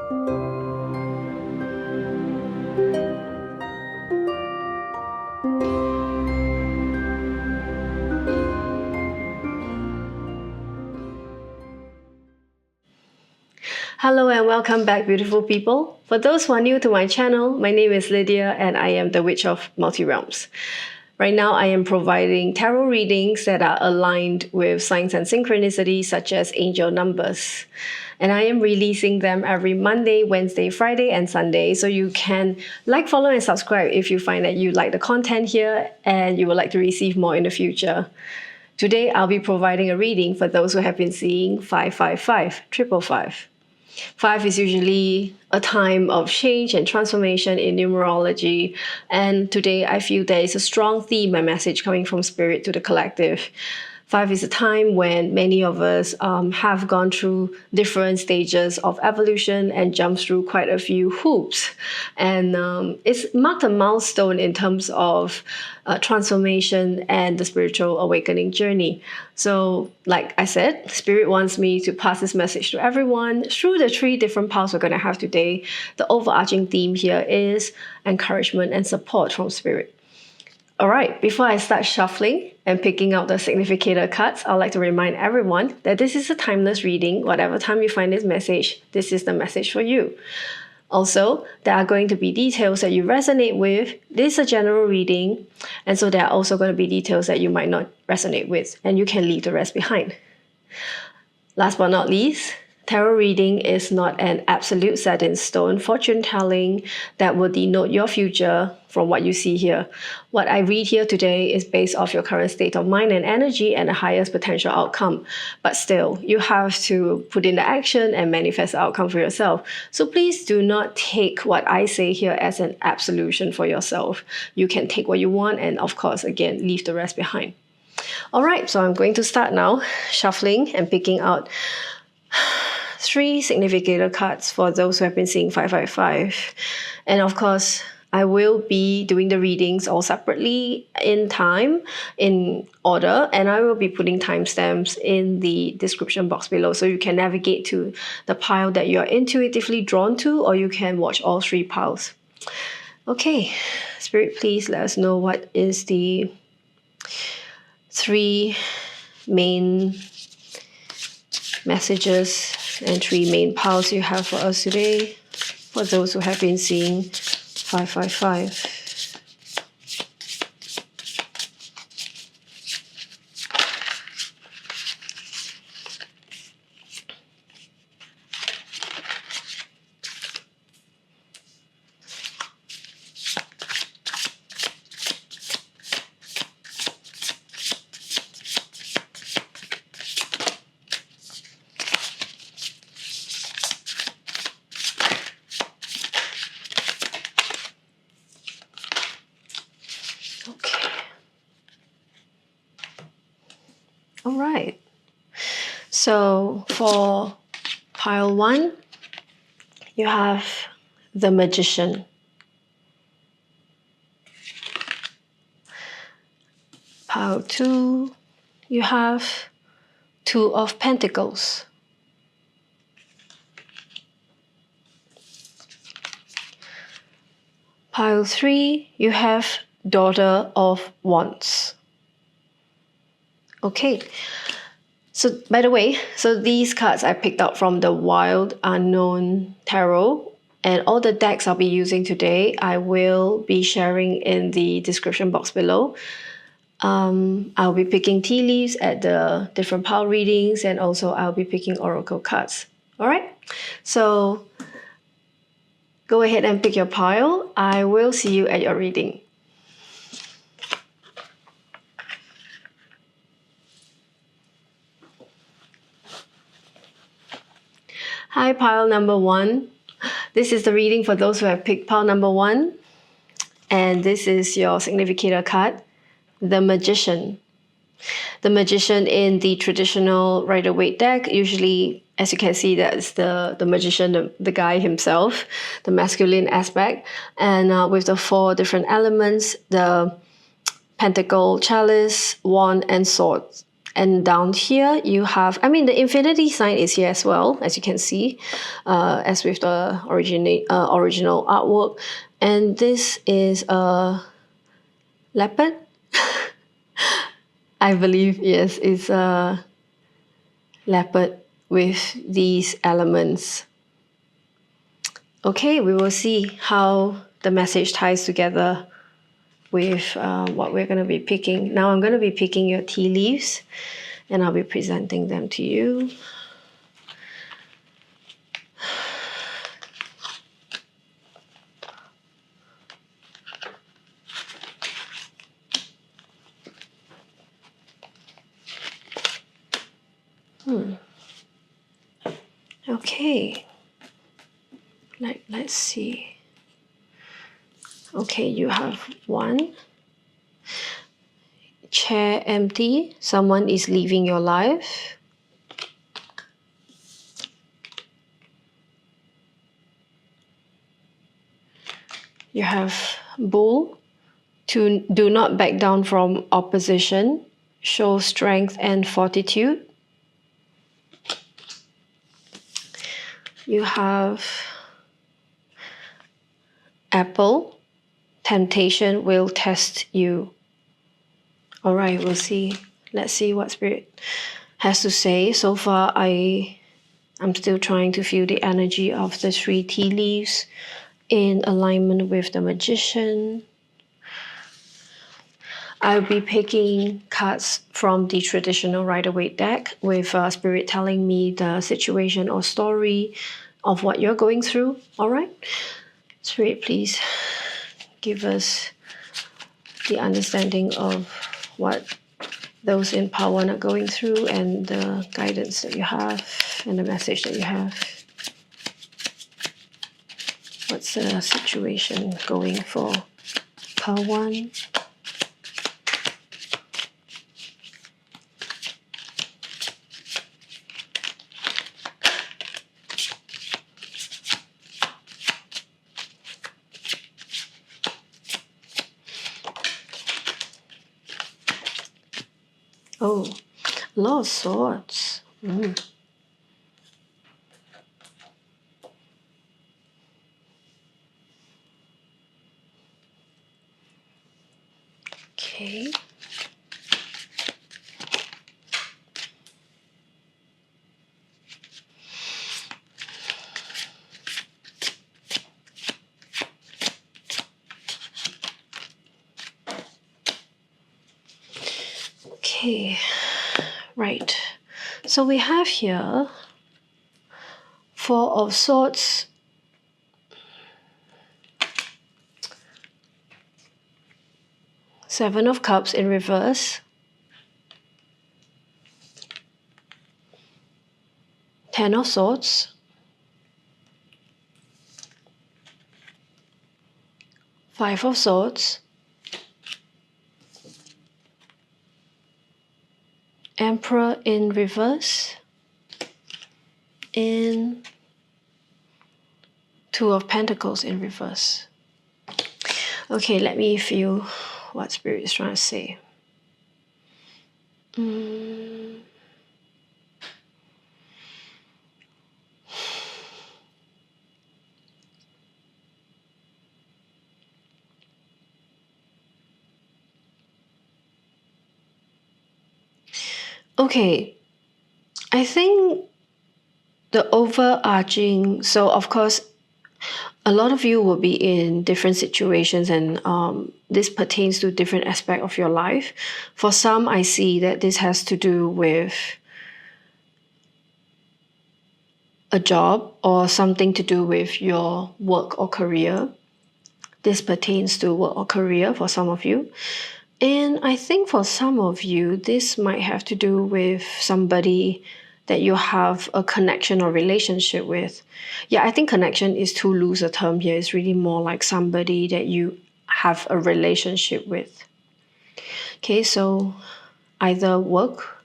Hello and welcome back, beautiful people. For those who are new to my channel, my name is Lydia and I am the Witch of Multirealms. Right now, I am providing tarot readings that are aligned with signs and synchronicities such as angel numbers. And I am releasing them every Monday, Wednesday, Friday, and Sunday. So you can like, follow, and subscribe if you find that you like the content here and you would like to receive more in the future. Today, I'll be providing a reading for those who have been seeing 555, 555. 5 is usually a time of change and transformation in numerology, and today I feel there is a strong theme and message coming from Spirit to the collective. 5 is a time when many of us have gone through different stages of evolution and jumped through quite a few hoops. And it's marked a milestone in terms of transformation and the spiritual awakening journey. So, like I said, Spirit wants me to pass this message to everyone through the 3 different paths we're going to have today. The overarching theme here is encouragement and support from Spirit. All right, before I start shuffling and picking out the significator cards, I'd like to remind everyone that this is a timeless reading. Whatever time you find this message, this is the message for you. Also, there are going to be details that you resonate with. This is a general reading, and so there are also going to be details that you might not resonate with, and you can leave the rest behind. Last but not least, tarot reading is not an absolute set in stone fortune telling that will denote your future from what you see here. What I read here today is based off your current state of mind and energy and the highest potential outcome. But still, you have to put in the action and manifest the outcome for yourself. So please do not take what I say here as an absolution for yourself. You can take what you want and, of course, again, leave the rest behind. All right, so I'm going to start now, shuffling and picking out 3 significator cards for those who have been seeing 555. And of course, I will be doing the readings all separately in time, in order, and I will be putting timestamps in the description box below so you can navigate to the pile that you're intuitively drawn to, or you can watch all 3 piles. Okay, Spirit, please let us know what is the 3 main messages and 3 main piles you have for us today, for those who have been seeing 555. All right, so for pile 1, you have the Magician. Pile 2, you have 2 of Pentacles. Pile 3, you have Daughter of Wands. Okay, so by the way, so these cards I picked out from the Wild Unknown Tarot, and all the decks I'll be using today, I will be sharing in the description box below. I'll be picking tea leaves at the different pile readings, and also I'll be picking oracle cards. All right, so go ahead and pick your pile. I will see you at your reading. Hi, pile number 1. This is the reading for those who have picked pile number 1. And this is your significator card, the Magician. The Magician in the traditional Rider-Waite deck, usually, as you can see, that's the magician, the guy himself, the masculine aspect. And with the 4 different elements, the Pentacle, Chalice, Wand, and Sword. And down here you have, I mean, the infinity sign is here as well, as you can see, as with the original artwork. And this is a leopard. I believe, yes, it's a leopard with these elements. Okay, we will see how the message ties together with what we're going to be picking. Now I'm going to be picking your tea leaves and I'll be presenting them to you. Okay, let's see. Okay, you have one. Chair empty, someone is leaving your life. You have bull, to do not back down from opposition, show strength and fortitude. You have apple, temptation will test you. All right, we'll see. Let's see what Spirit has to say. So far, I'm still trying to feel the energy of the 3 tea leaves in alignment with the Magician. I'll be picking cards from the traditional Rider-Waite deck with Spirit telling me the situation or story of what you're going through. All right? Spirit, please give us the understanding of what those in power are going through and the guidance that you have and the message that you have. What's the situation going for pile 1? Oh, Lord of Swords. Okay. Okay, right. So we have here 4 of Swords, Seven of Cups in reverse, 10 of Swords, 5 of Swords, Emperor in reverse, and 2 of Pentacles in reverse. Okay, let me feel what Spirit is trying to say. Okay, I think the overarching, so of course, a lot of you will be in different situations and this pertains to different aspects of your life. For some, I see that this has to do with a job or something to do with your work or career. This pertains to work or career for some of you. And I think for some of you, this might have to do with somebody that you have a connection or relationship with. Yeah, I think connection is too loose a term here. It's really more like somebody that you have a relationship with. Okay, so either work,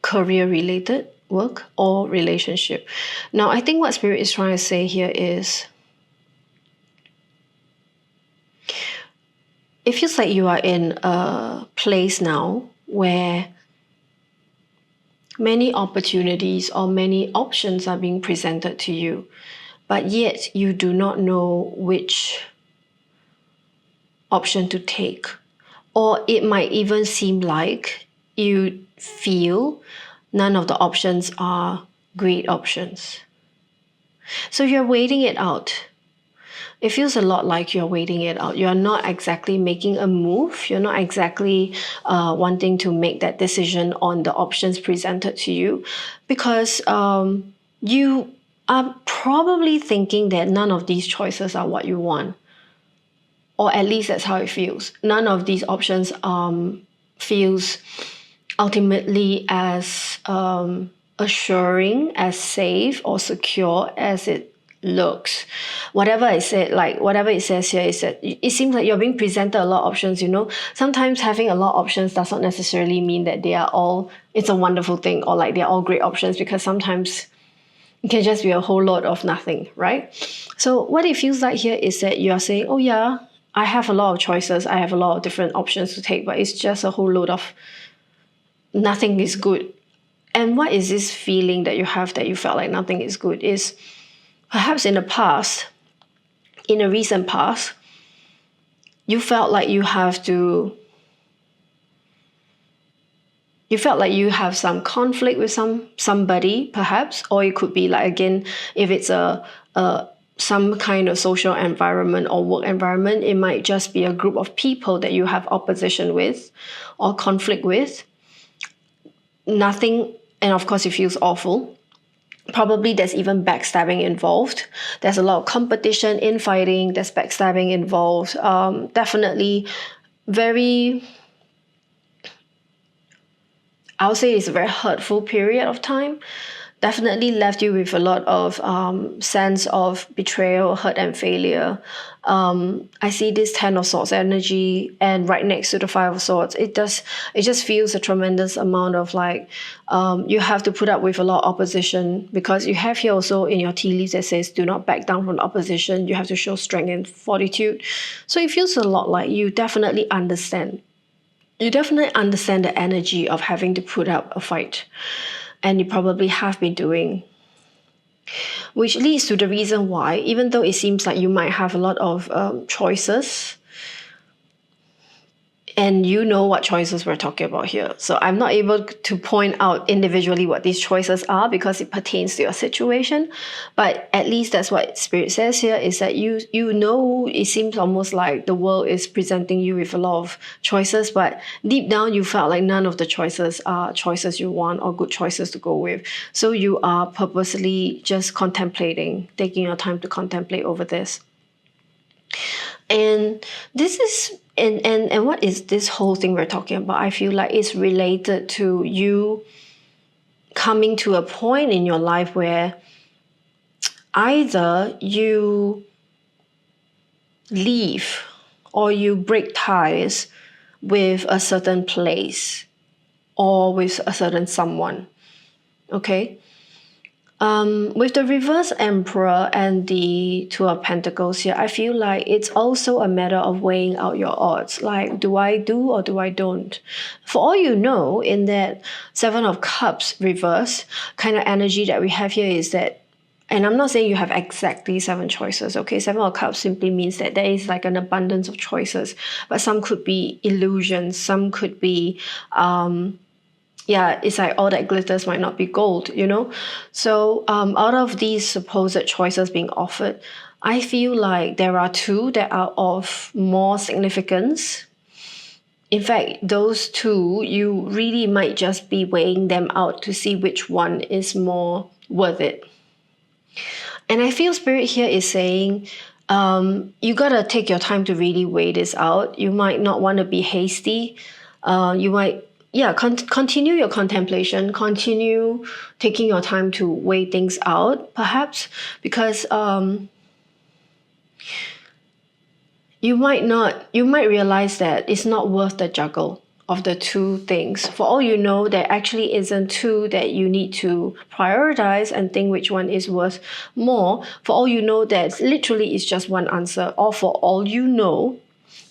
career-related work, or relationship. Now, I think what Spirit is trying to say here is it feels like you are in a place now where many opportunities or many options are being presented to you, but yet you do not know which option to take. Or it might even seem like you feel none of the options are great options. So you're waiting it out. It feels a lot like you're waiting it out. You're not exactly making a move. You're not exactly wanting to make that decision on the options presented to you, because you are probably thinking that none of these choices are what you want. Or at least that's how it feels. None of these options feels ultimately as assuring, as safe or secure as it looks. Whatever it says here is that it seems like you're being presented a lot of options, you know. Sometimes having a lot of options does not necessarily mean that it's a wonderful thing, or like they're all great options, because sometimes it can just be a whole lot of nothing, right? So what it feels like here is that you are saying, oh yeah, I have a lot of choices, I have a lot of different options to take, but it's just a whole load of nothing is good. And what is this feeling that you have that you felt like nothing is good? Is perhaps in the past, in a recent past, you felt like you have some conflict with somebody, perhaps, or it could be like, again, if it's some kind of social environment or work environment, it might just be a group of people that you have opposition with or conflict with. Nothing, and of course it feels awful. Probably there's even backstabbing involved. There's a lot of competition, infighting, there's backstabbing involved. Definitely I would say it's a very hurtful period of time. Definitely left you with a lot of sense of betrayal, hurt, and failure. I see this 10 of Swords energy, and right next to the 5 of Swords, it just feels a tremendous amount of like you have to put up with a lot of opposition, because you have here also in your tea leaves that says do not back down from the opposition. You have to show strength and fortitude. So it feels a lot like you definitely understand. You definitely understand the energy of having to put up a fight. And you probably have been doing. Which leads to the reason why, even though it seems like you might have a lot of choices, and you know what choices we're talking about here. So I'm not able to point out individually what these choices are because it pertains to your situation. But at least that's what Spirit says here, is that you know, it seems almost like the world is presenting you with a lot of choices, but deep down you felt like none of the choices are choices you want or good choices to go with. So you are purposely just contemplating, taking your time to contemplate over this. And this is and what is this whole thing we're talking about? I feel like it's related to you coming to a point in your life where either you leave or you break ties with a certain place or with a certain someone. Okay? With the reverse Emperor and the Two of Pentacles here, I feel like it's also a matter of weighing out your odds. Like, do I do or do I don't? For all you know, in that Seven of Cups reverse kind of energy that we have here is that, and I'm not saying you have exactly 7 choices, okay? 7 of Cups simply means that there is like an abundance of choices, but some could be illusions, some could be it's like all that glitters might not be gold, you know? So out of these supposed choices being offered, I feel like there are 2 that are of more significance. In fact, those 2, you really might just be weighing them out to see which one is more worth it. And I feel Spirit here is saying, you gotta take your time to really weigh this out. You might not want to be hasty. You might continue your contemplation, continue taking your time to weigh things out, perhaps, because you might realize that it's not worth the juggle of the 2 things. For all you know, there actually isn't 2 that you need to prioritize and think which one is worth more. For all you know, that literally is just one answer. Or for all you know,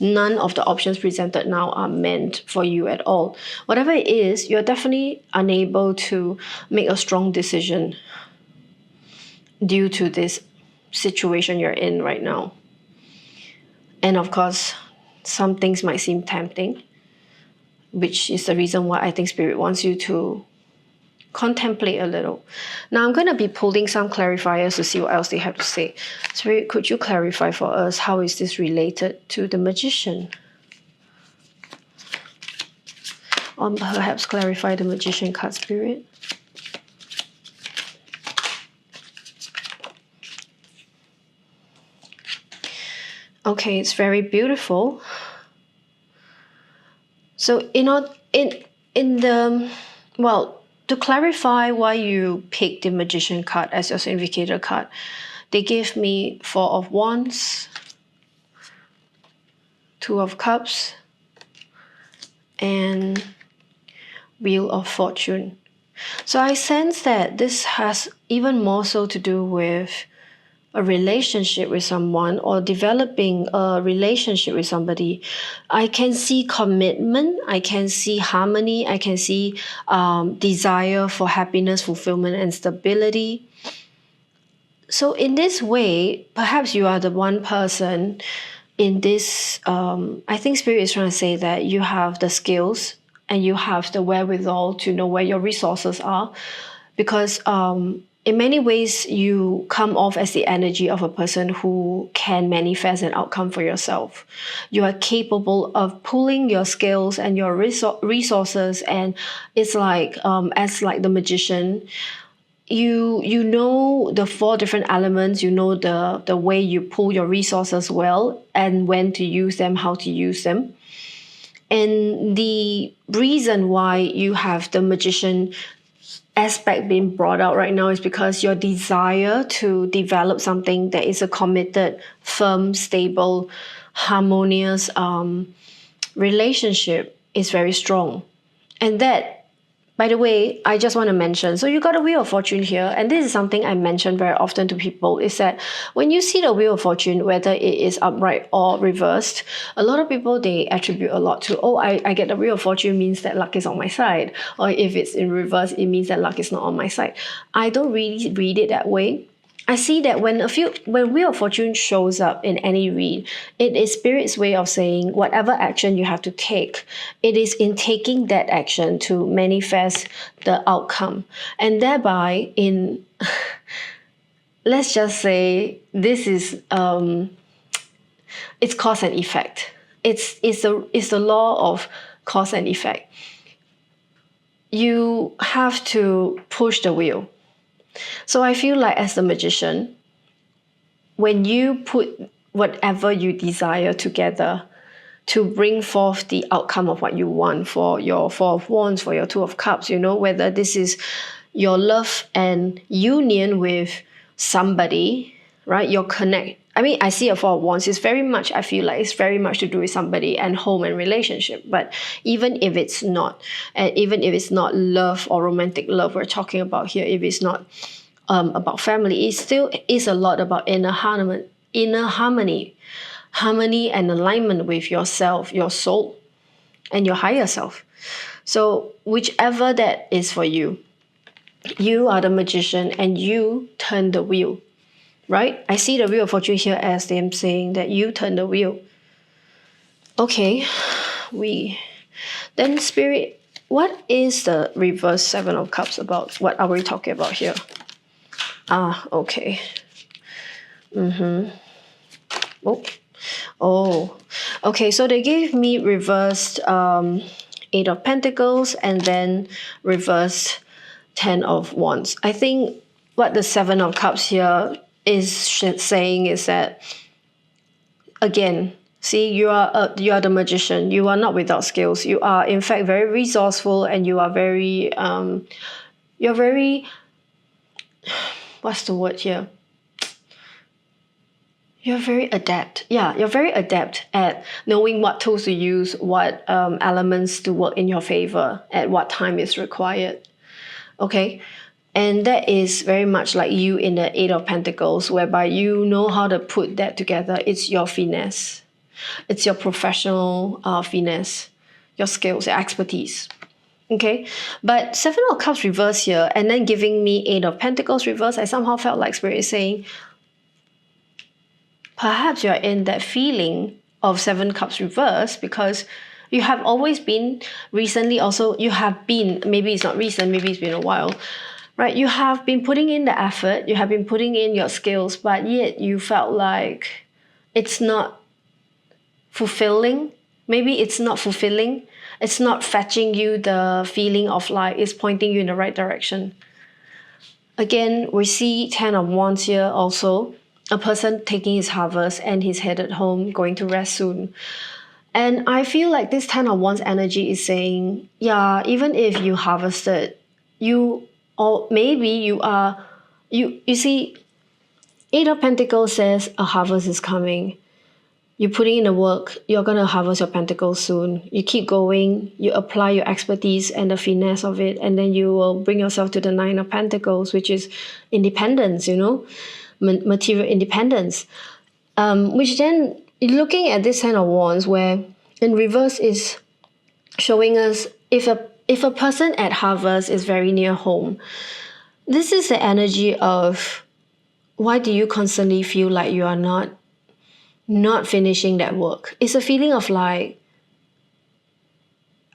none of the options presented now are meant for you at all. Whatever it is, you're definitely unable to make a strong decision due to this situation you're in right now. And of course, some things might seem tempting, which is the reason why I think Spirit wants you to contemplate a little. Now I'm going to be pulling some clarifiers to see what else they have to say. Spirit, could you clarify for us how is this related to the Magician? Or perhaps clarify the Magician card, Spirit. Okay, it's very beautiful. So to clarify why you picked the Magician card as your significator card, they gave me 4 of Wands, 2 of Cups, and Wheel of Fortune. So I sense that this has even more so to do with a relationship with someone or developing a relationship with somebody. I can see commitment, I can see harmony, I can see desire for happiness, fulfillment, and stability. So in this way, perhaps you are the one person in this, I think Spirit is trying to say that you have the skills and you have the wherewithal to know where your resources are, because in many ways, you come off as the energy of a person who can manifest an outcome for yourself. You are capable of pulling your skills and your resources, and it's like, as like the Magician, you know the 4 different elements. You know the way you pull your resources well and when to use them, how to use them. And the reason why you have the Magician aspect being brought out right now is because your desire to develop something that is a committed, firm, stable, harmonious relationship is very strong. And that, by the way, I just want to mention, so you got a Wheel of Fortune here, and this is something I mention very often to people, is that when you see the Wheel of Fortune, whether it is upright or reversed, a lot of people, they attribute a lot to, oh, I get the Wheel of Fortune means that luck is on my side, or if it's in reverse, it means that luck is not on my side. I don't really read it that way. I see that when Wheel of Fortune shows up in any read, it is Spirit's way of saying whatever action you have to take, it is in taking that action to manifest the outcome. And thereby, let's just say this is, it's cause and effect. It's the law of cause and effect. You have to push the wheel. So I feel like as the Magician, when you put whatever you desire together to bring forth the outcome of what you want for your 4 of Wands, for your 2 of Cups, whether this is your love and union with somebody, right? Your connect. I mean, I see a 4 of Wands. It's very much, I feel like it's very much to do with somebody and home and relationship. But even if it's not, and even if it's not love or romantic love we're talking about here, if it's not about family, it still is a lot about inner harmony and alignment with yourself, your soul, and your higher self. So whichever that is for you, you are the Magician and you turn the wheel. Right? I see the Wheel of Fortune here as them saying that you turn the wheel. Okay, then Spirit, what is the reverse 7 of Cups about? What are we talking about here? Okay. Oh, okay, so they gave me reversed 8 of Pentacles and then reversed 10 of Wands. I think what the 7 of Cups here is saying is that, again, see, you are the Magician. You are not without skills. You are, in fact, very resourceful, and you are very what's the word here? You're very adept. Yeah, you're very adept at knowing what tools to use, what elements to work in your favor, at what time is required. Okay? And that is very much like you in the 8 of Pentacles, whereby you know how to put that together. It's your finesse. It's your professional finesse, your skills, your expertise. Okay, but Seven of Cups reverse here, and then giving me Eight of Pentacles reverse, I somehow felt like Spirit is saying, perhaps you're in that feeling of Seven Cups reverse because you have always been, recently also, you have been, maybe it's not recent, maybe it's been a while, right? You have been putting in the effort, you have been putting in your skills, but yet you felt like it's not fulfilling. Maybe it's not fulfilling. It's not fetching you the feeling of like it's pointing you in the right direction. Again, we see 10 of Wands here also. A person taking his harvest and he's headed home, going to rest soon. And I feel like this 10 of Wands energy is saying, yeah, even if you harvested, you, or maybe you are, you see, Eight of Pentacles says a harvest is coming. You're putting in the work, you're going to harvest your pentacles soon. You keep going, you apply your expertise and the finesse of it, and then you will bring yourself to the Nine of Pentacles, which is independence, you know, material independence. Which then, looking at this Ten of Wands, where in reverse is showing us if a person at harvest is very near home, this is the energy of why do you constantly feel like you are not finishing that work? It's a feeling of like,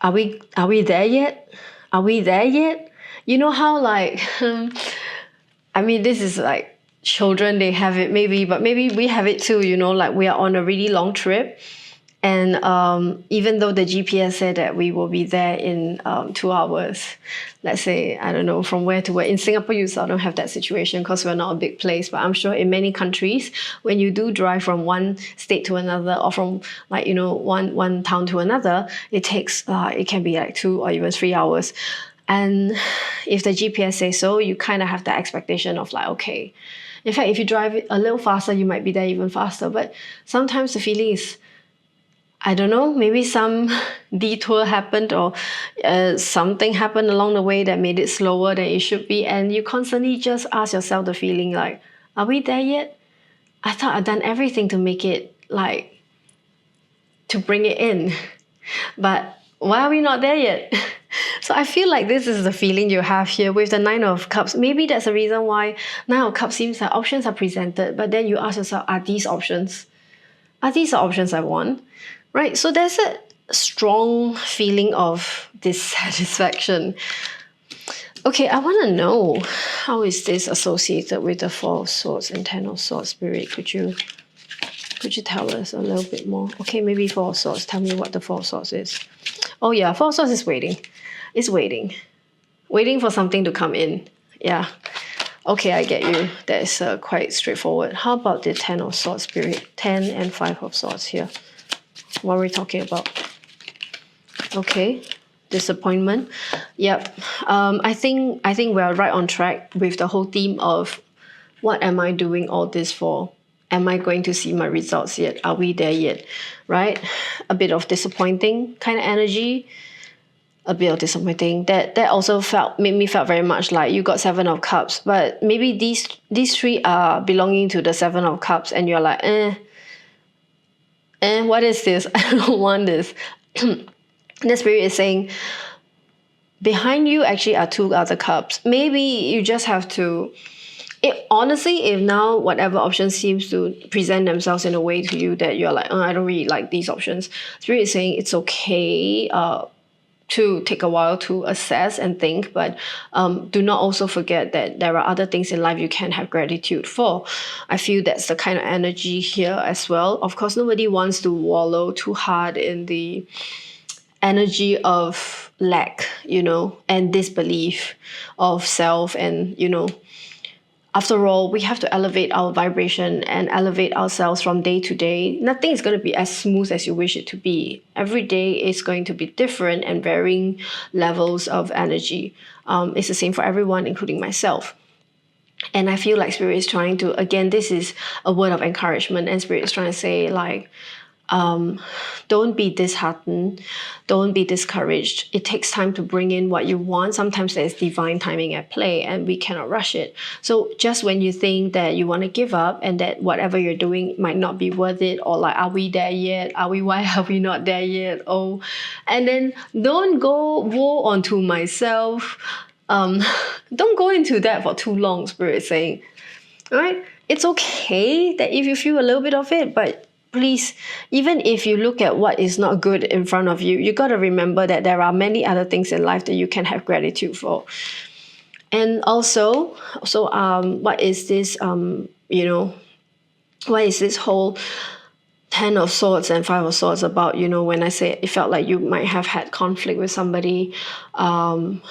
are we there yet? Are we there yet? You know how like, I mean, this is like children, they have it maybe, but maybe we have it too, you know, like we are on a really long trip. And even though the GPS said that we will be there in 2 hours, let's say, I don't know, from where to where. In Singapore, you seldom have that situation because we're not a big place. But I'm sure in many countries, when you do drive from one state to another or from like, you know, one town to another, it takes, it can be like 2 or even 3 hours. And if the GPS says so, you kind of have that expectation of like, okay. In fact, if you drive a little faster, you might be there even faster. But sometimes the feeling is, I don't know, maybe some detour happened or something happened along the way that made it slower than it should be. And you constantly just ask yourself the feeling like, are we there yet? I thought I'd done everything to make it like, to bring it in. But why are we not there yet? So I feel like this is the feeling you have here with the Nine of Cups. Maybe that's the reason why Nine of Cups seems like options are presented. But then you ask yourself, are these options? Are these the options I want? Right, so there's a strong feeling of dissatisfaction. Okay, I want to know, how is this associated with the Four of Swords and Ten of Swords? Spirit, could you tell us a little bit more? Okay, maybe Four of Swords. Tell me what the Four of Swords is. Oh yeah, Four of Swords is waiting. It's waiting. Waiting for something to come in. Yeah. Okay, I get you. That is quite straightforward. How about the Ten of Swords, Spirit? 10 and 5 of Swords here. What are we talking about? Okay, disappointment. Yep. I think we're right on track with the whole theme of what am I doing all this for? Am I going to see my results yet? Are we there yet? Right? A bit of disappointing kind of energy. A bit of disappointing. That also made me felt very much like you got Seven of Cups, but maybe these three are belonging to the Seven of Cups, and you're like, what is this? I don't want this. The Spirit is saying, behind you actually are 2 other cups. Maybe you just have to, honestly, if now whatever option seems to present themselves in a way to you that you're like, I don't really like these options. Spirit is saying it's okay to take a while to assess and think, but do not also forget that there are other things in life you can have gratitude for. I feel that's the kind of energy here as well. Of course, nobody wants to wallow too hard in the energy of lack, you know, and disbelief of self. And, you know, after all, we have to elevate our vibration and elevate ourselves from day to day. Nothing is going to be as smooth as you wish it to be. Every day is going to be different and varying levels of energy. It's the same for everyone, including myself. And I feel like Spirit is trying to, again, this is a word of encouragement, and Spirit is trying to say like, don't be disheartened, don't be discouraged. It takes time to bring in what you want. Sometimes there's divine timing at play and we cannot rush it. So just when you think that you want to give up and that whatever you're doing might not be worth it, or like, are we there yet? Why are we not there yet? Oh, and then don't go woe unto myself. Don't go into that for too long, Spirit is saying. All right? It's okay that if you feel a little bit of it, but please, even if you look at what is not good in front of you, you got to remember that there are many other things in life that you can have gratitude for. And also, what is this, what is this whole 10 of Swords and 5 of Swords about? When I say it felt like you might have had conflict with somebody, and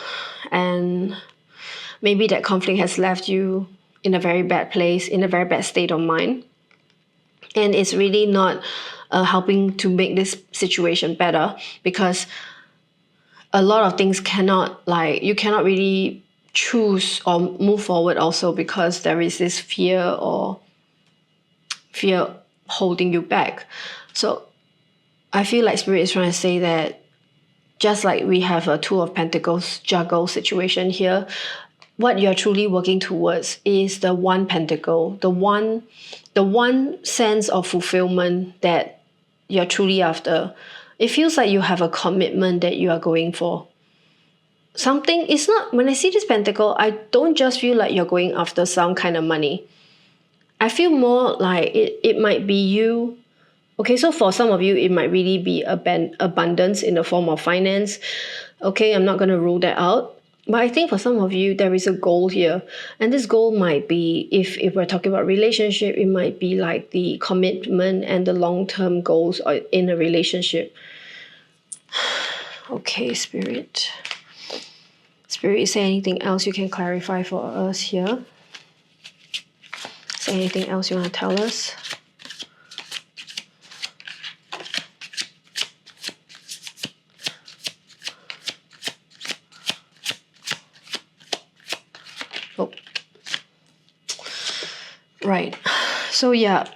maybe that conflict has left you in a very bad place, in a very bad state of mind. And it's really not helping to make this situation better, because a lot of things you cannot really choose or move forward also, because there is this fear holding you back. So I feel like Spirit is trying to say that just like we have a Two of Pentacles juggle situation here, what you're truly working towards is the one pentacle, the one sense of fulfillment that you're truly after. It feels like you have a commitment that you are going for. Something, it's not, when I see this pentacle, I don't just feel like you're going after some kind of money. I feel more like it might be you. Okay, so for some of you, it might really be abundance in the form of finance. Okay, I'm not going to rule that out. But I think for some of you, there is a goal here. And this goal might be, if we're talking about relationship, it might be like the commitment and the long-term goals in a relationship. Okay, Spirit. Spirit, is there anything else you can clarify for us here? Is there anything else you want to tell us? Oh. Right. So yeah,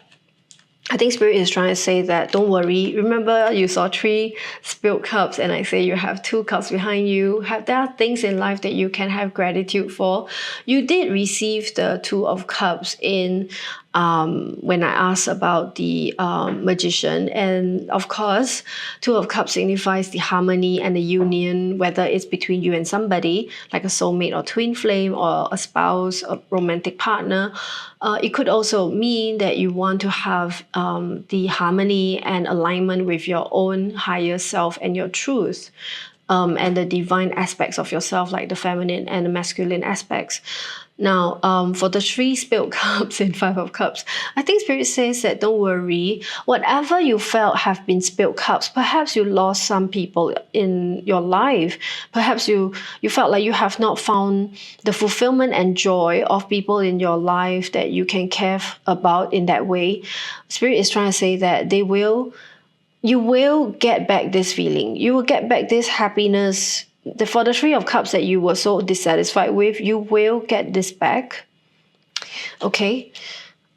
I think Spirit is trying to say that don't worry. Remember, you saw 3 spilled cups and I say you have 2 cups behind you. There are things in life that you can have gratitude for. You did receive the 2 of cups in when I asked about the magician. And of course, 2 of cups signifies the harmony and the union, whether it's between you and somebody, like a soulmate or twin flame or a spouse, a romantic partner. It could also mean that you want to have the harmony and alignment with your own higher self and your truth, and the divine aspects of yourself, like the feminine and the masculine aspects. Now, for the 3 spilled cups and 5 of cups, I think Spirit says that don't worry. Whatever you felt have been spilled cups. Perhaps you lost some people in your life. Perhaps you felt like you have not found the fulfillment and joy of people in your life that you can care about in that way. Spirit is trying to say that you will get back this feeling. You will get back this happiness. For the 3 of cups that you were so dissatisfied with, you will get this back. Okay?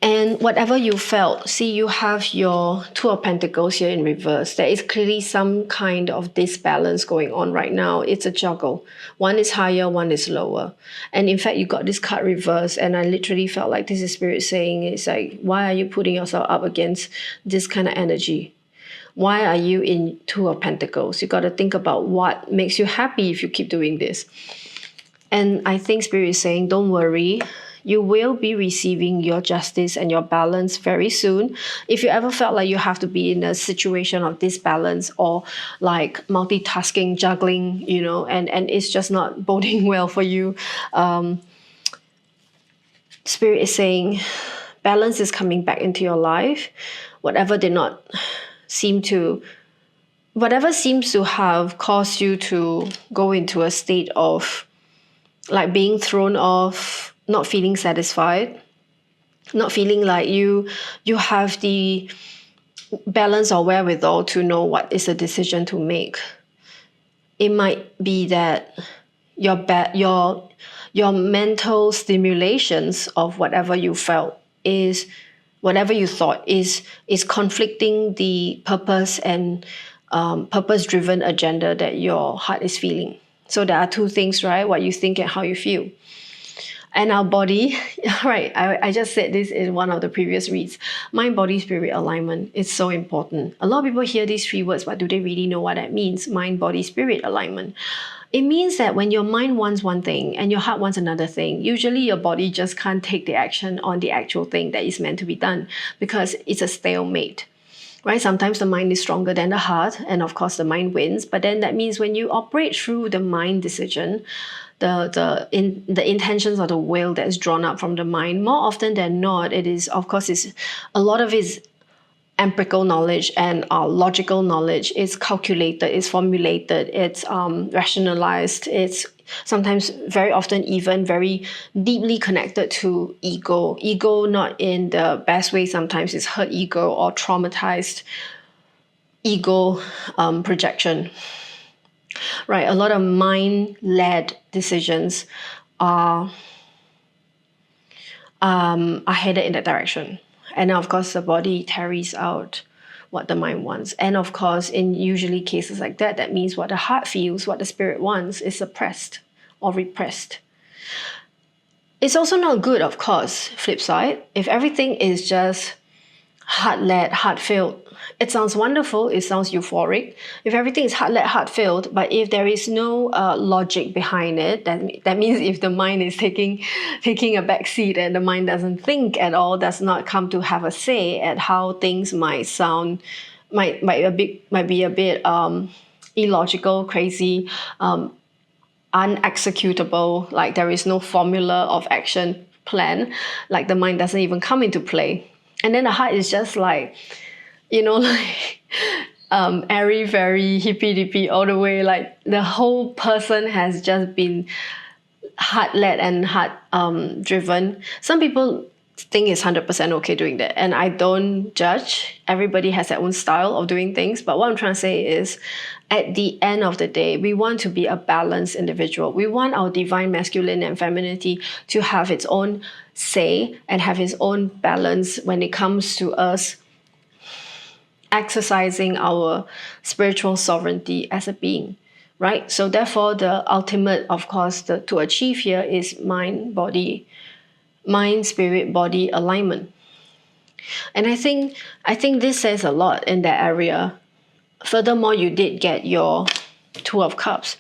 And whatever you felt, see, you have your 2 of Pentacles here in reverse. There is clearly some kind of disbalance going on right now. It's a juggle. One is higher, one is lower. And in fact, you got this card reversed, and I literally felt like this is Spirit saying, it's like, why are you putting yourself up against this kind of energy? Why are you in 2 of Pentacles? You got to think about what makes you happy if you keep doing this. And I think Spirit is saying, don't worry. You will be receiving your justice and your balance very soon. If you ever felt like you have to be in a situation of disbalance or like multitasking, juggling, and it's just not boding well for you, Spirit is saying balance is coming back into your life. Whatever seems to have caused you to go into a state of like being thrown off, not feeling satisfied, not feeling like you have the balance or wherewithal to know what is the decision to make. It might be that your mental stimulations of whatever you felt is whatever you thought is conflicting the purpose and purpose-driven agenda that your heart is feeling. So there are two things, right? What you think and how you feel. And our body, right, I just said this in one of the previous reads. Mind, body, spirit alignment is so important. A lot of people hear these three words, but do they really know what that means? Mind, body, spirit alignment. It means that when your mind wants one thing and your heart wants another thing, usually your body just can't take the action on the actual thing that is meant to be done because it's a stalemate. Right? Sometimes the mind is stronger than the heart, and of course the mind wins. But then that means when you operate through the mind decision, the intentions or the will that's drawn up from the mind, more often than not, it is, of course, is a lot of it is empirical knowledge and logical knowledge. It's calculated, it's formulated, it's rationalized, it's sometimes very often even very deeply connected to ego. Ego not in the best way, sometimes it's hurt ego or traumatized ego projection. Right, a lot of mind-led decisions are headed in that direction. And of course, the body carries out what the mind wants. And of course, in usually cases like that, that means what the heart feels, what the spirit wants is suppressed or repressed. It's also not good, of course, flip side. If everything is just heart-led, heart-filled, it sounds wonderful, it sounds euphoric. If everything is heart-led, heart-filled, but if there is no logic behind it, that means if the mind is taking a back seat and the mind doesn't think at all, does not come to have a say at how things might sound, might be a bit illogical, crazy, unexecutable, like there is no formula of action plan, like the mind doesn't even come into play. And then the heart is just like, like airy, very hippy-dippy all the way. Like the whole person has just been heart-led and heart-driven. Some people think it's 100% okay doing that. And I don't judge. Everybody has their own style of doing things. But what I'm trying to say is, at the end of the day, we want to be a balanced individual. We want our divine masculine and femininity to have its own say and have its own balance when it comes to us exercising our spiritual sovereignty as a being, right? So therefore, the ultimate, of course, to achieve here is mind, spirit, body alignment. And I think this says a lot in that area. Furthermore, you did get your Two of Cups.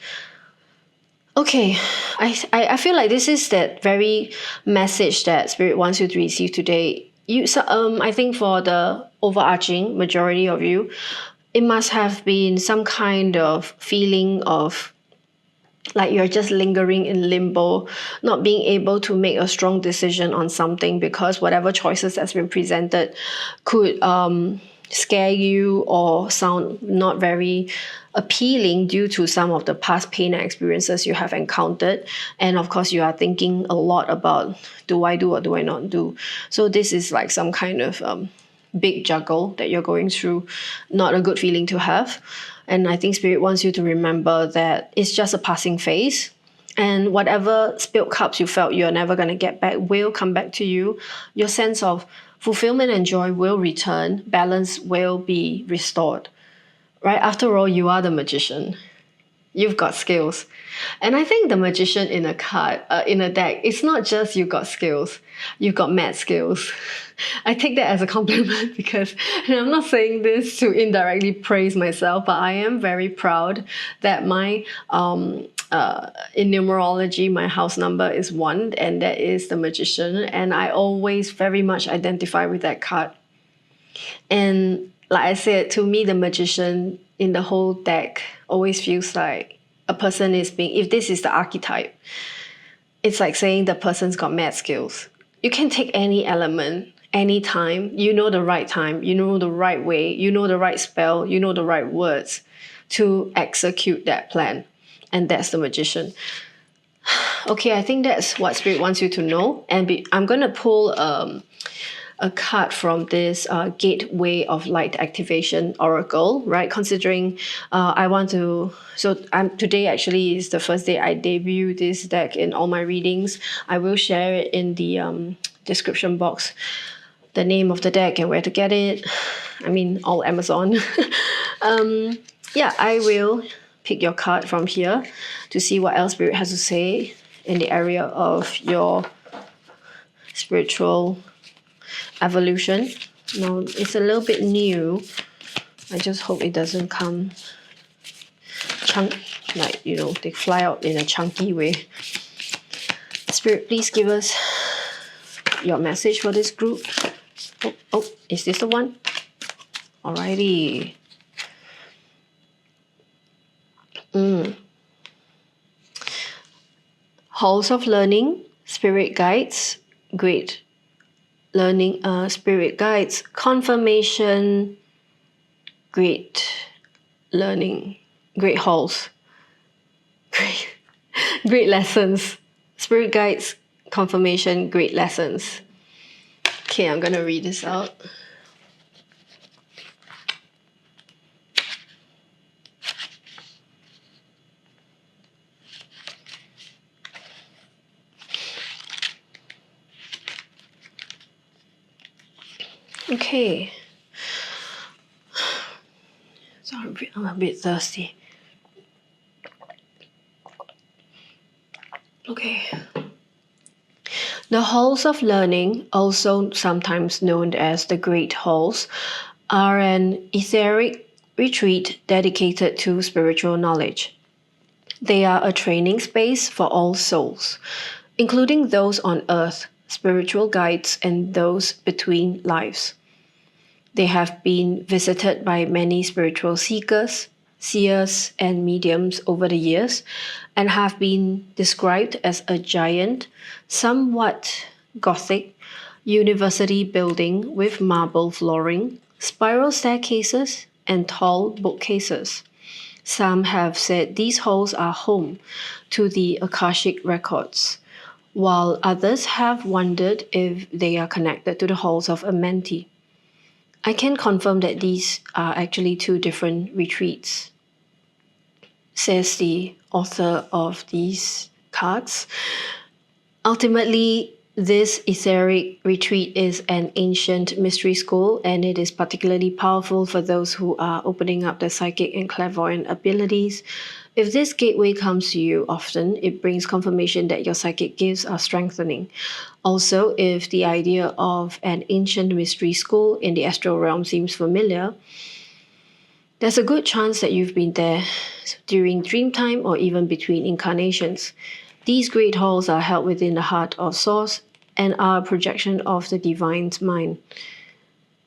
Okay, I feel like this is that very message that Spirit wants you to receive today. I think for the overarching majority of you, it must have been some kind of feeling of like you're just lingering in limbo, not being able to make a strong decision on something because whatever choices that's been presented could scare you or sound not very appealing due to some of the past pain and experiences you have encountered. And of course, you are thinking a lot about, do I do or do I not do? So this is like some kind of big juggle that you're going through. Not a good feeling to have. And I think Spirit wants you to remember that it's just a passing phase. And whatever spilled cups you felt you're never going to get back will come back to you. Your sense of fulfillment and joy will return. Balance will be restored. Right? After all, you are the magician. You've got skills. And I think the magician in a card, in a deck, it's not just you've got skills. You've got mad skills. I take that as a compliment because, and I'm not saying this to indirectly praise myself, but I am very proud that my, in numerology, my house number is 1, and that is the magician. And I always very much identify with that card. And like I said, to me, the magician in the whole deck always feels like a person is being, if this is the archetype, it's like saying the person's got mad skills. You can take any element, any time, you know the right time, you know the right way, you know the right spell, you know the right words to execute that plan. And that's the magician. Okay, I think that's what Spirit wants you to know. And I'm going to pull a card from this Gateway of Light Activation Oracle, right? Considering today actually is the first day I debut this deck in all my readings. I will share it in the description box. the name of the deck and where to get it. I mean, all Amazon. Yeah, I will pick your card from here to see what else Spirit has to say in the area of your spiritual evolution. Now, it's a little bit new. I just hope it doesn't come like, you know, they fly out in a chunky way. Spirit, please give us your message for this group. Oh, is this the one? Alrighty. Halls of learning, spirit guides, great learning, spirit guides, confirmation, great learning, great halls, great lessons, spirit guides, confirmation, great lessons. Okay, I'm gonna read this out. Okay. Sorry, I'm a bit thirsty. Okay. The halls of learning, also sometimes known as the Great Halls, are an etheric retreat dedicated to spiritual knowledge. They are a training space for all souls, including those on earth, spiritual guides, and those between lives. They have been visited by many spiritual seekers, seers, and mediums over the years, and have been described as a giant, somewhat Gothic, university building with marble flooring, spiral staircases, and tall bookcases. Some have said these halls are home to the AKASHIC records, while others have wondered if they are connected to the halls of Amenti. I can confirm that these are actually two different retreats, says the author of these cards. Ultimately, this etheric retreat is an ancient mystery school, and it is particularly powerful for those who are opening up their psychic and clairvoyant abilities. If this gateway comes to you often, it brings confirmation that your psychic gifts are strengthening. Also, if the idea of an ancient mystery school in the astral realm seems familiar, there's a good chance that you've been there during dream time or even between incarnations. These great halls are held within the heart of Source and are a projection of the Divine's mind,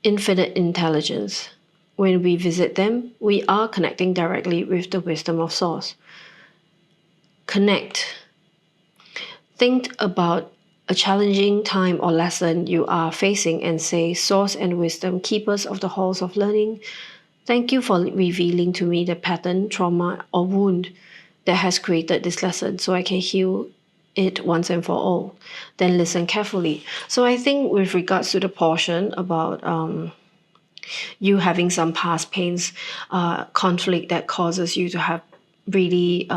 infinite intelligence. When we visit them, we are connecting directly with the wisdom of Source. Connect. Think about a challenging time or lesson you are facing and say, Source and wisdom, keepers of the halls of learning, thank you for revealing to me the pattern, trauma, or wound that has created this lesson so I can heal it once and for all. Then listen carefully. So I think with regards to the portion about you having some past pains, conflict that causes you to have really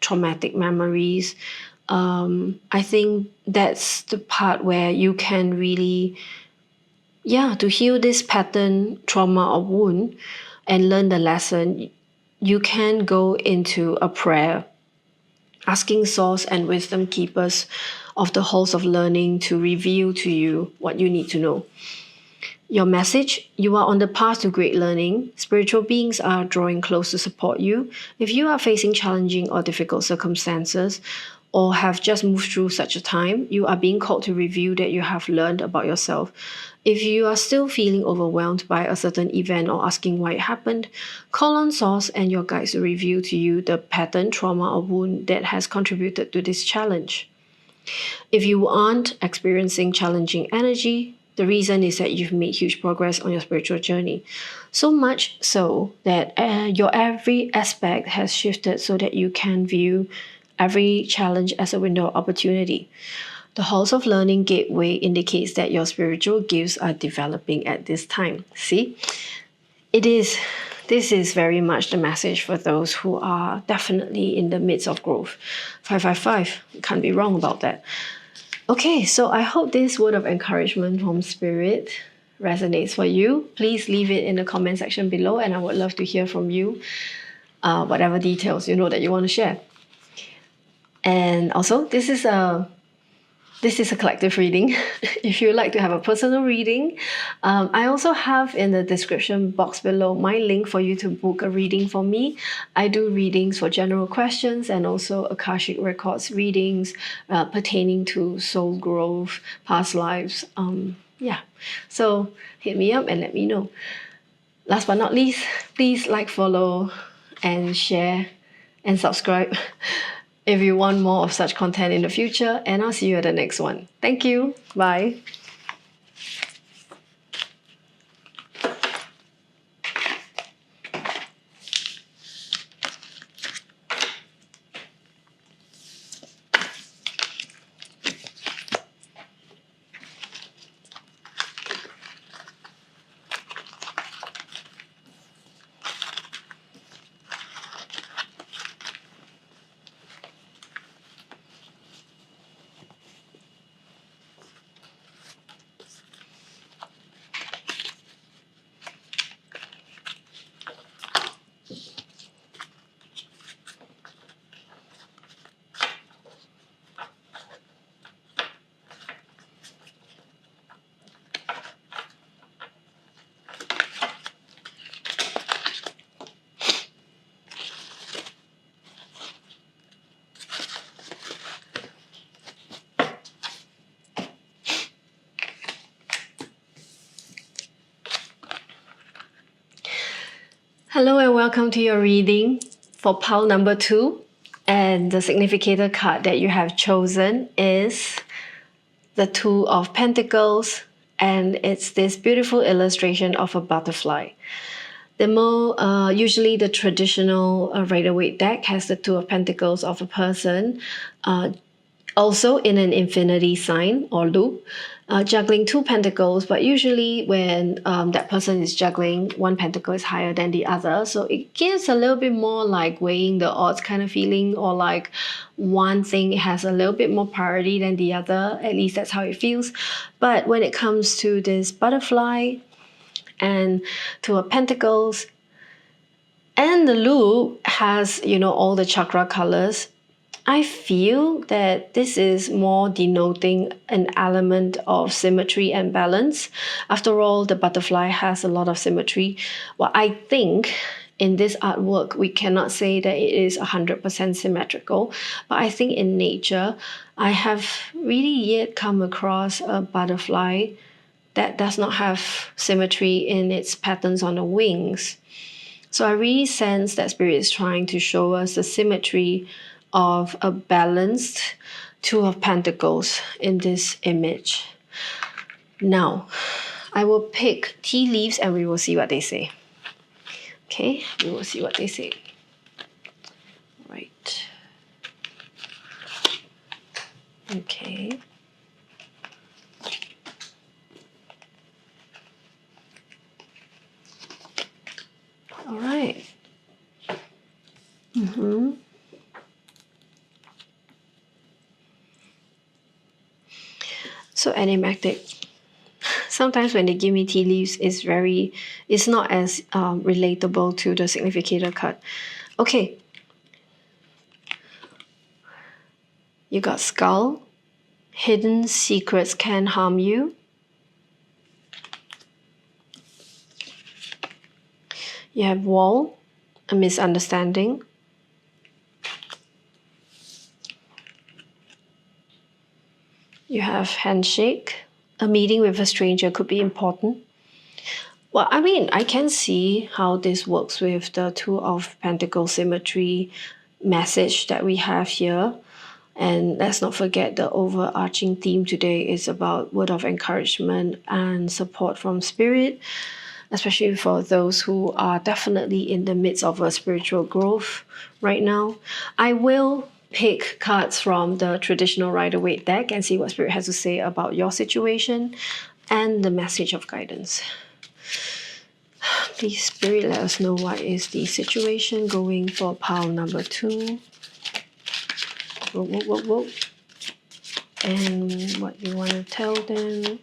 traumatic memories, I think that's the part where you can really, to heal this pattern, trauma, or wound and learn the lesson, you can go into a prayer, asking Source and wisdom keepers of the halls of learning to reveal to you what you need to know. Your message: you are on the path to great learning. Spiritual beings are drawing close to support you. If you are facing challenging or difficult circumstances, or have just moved through such a time, you are being called to review that you have learned about yourself. If you are still feeling overwhelmed by a certain event or asking why it happened, call on Source and your guides to reveal to you the pattern, trauma, or wound that has contributed to this challenge. If you aren't experiencing challenging energy, the reason is that you've made huge progress on your spiritual journey. So much so that your every aspect has shifted so that you can view every challenge as a window of opportunity. The halls of learning gateway indicates that your spiritual gifts are developing at this time. See, this is very much the message for those who are definitely in the midst of growth. 555, can't be wrong about that. Okay, so I hope this word of encouragement from Spirit resonates for you, please leave it in the comment section below, and I would love to hear from you, whatever details you know that you want to share. And also, this is a collective reading. If you'd like to have a personal reading, I also have in the description box below my link for you to book a reading for me. I do readings for general questions and also Akashic Records readings pertaining to soul growth, past lives. Yeah, so hit me up and let me know. Last but not least, please like, follow, and share and subscribe if you want more of such content in the future, and I'll see you at the next one. Thank you. Bye. Hello and welcome to your reading for pile number 2. And the significator card that you have chosen is the Two of Pentacles, and it's this beautiful illustration of a butterfly. The more usually the traditional Rider-Waite deck has the Two of Pentacles of a person, also in an infinity sign or loop, juggling 2 pentacles, but usually when that person is juggling, 1 pentacle is higher than the other. So it gives a little bit more like weighing the odds kind of feeling, or like one thing has a little bit more priority than the other. At least that's how it feels. But when it comes to this butterfly and Two of Pentacles, and the loop has, you know, all the chakra colors, I feel that this is more denoting an element of symmetry and balance. After all, the butterfly has a lot of symmetry. Well, I think in this artwork, we cannot say that it is 100% symmetrical, but I think in nature, I have really yet come across a butterfly that does not have symmetry in its patterns on the wings. So I really sense that Spirit is trying to show us the symmetry of a balanced Two of Pentacles in this image. Now, I will pick tea leaves and we will see what they say. Okay, we will see what they say. Right. Okay. All right. So enigmatic. Sometimes when they give me tea leaves, it's not as relatable to the significator card. Okay. You got skull. Hidden secrets can harm you. You have wall, a misunderstanding. You have handshake. A meeting with a stranger could be important. Well, I mean, I can see how this works with the Two of Pentacles symmetry message that we have here. And let's not forget the overarching theme today is about word of encouragement and support from Spirit, especially for those who are definitely in the midst of a spiritual growth right now. I will pick cards from the traditional Rider-Waite deck and see what Spirit has to say about your situation and the message of guidance. Please, Spirit, let us know what is the situation going for pile number 2. Whoa. And what you want to tell them.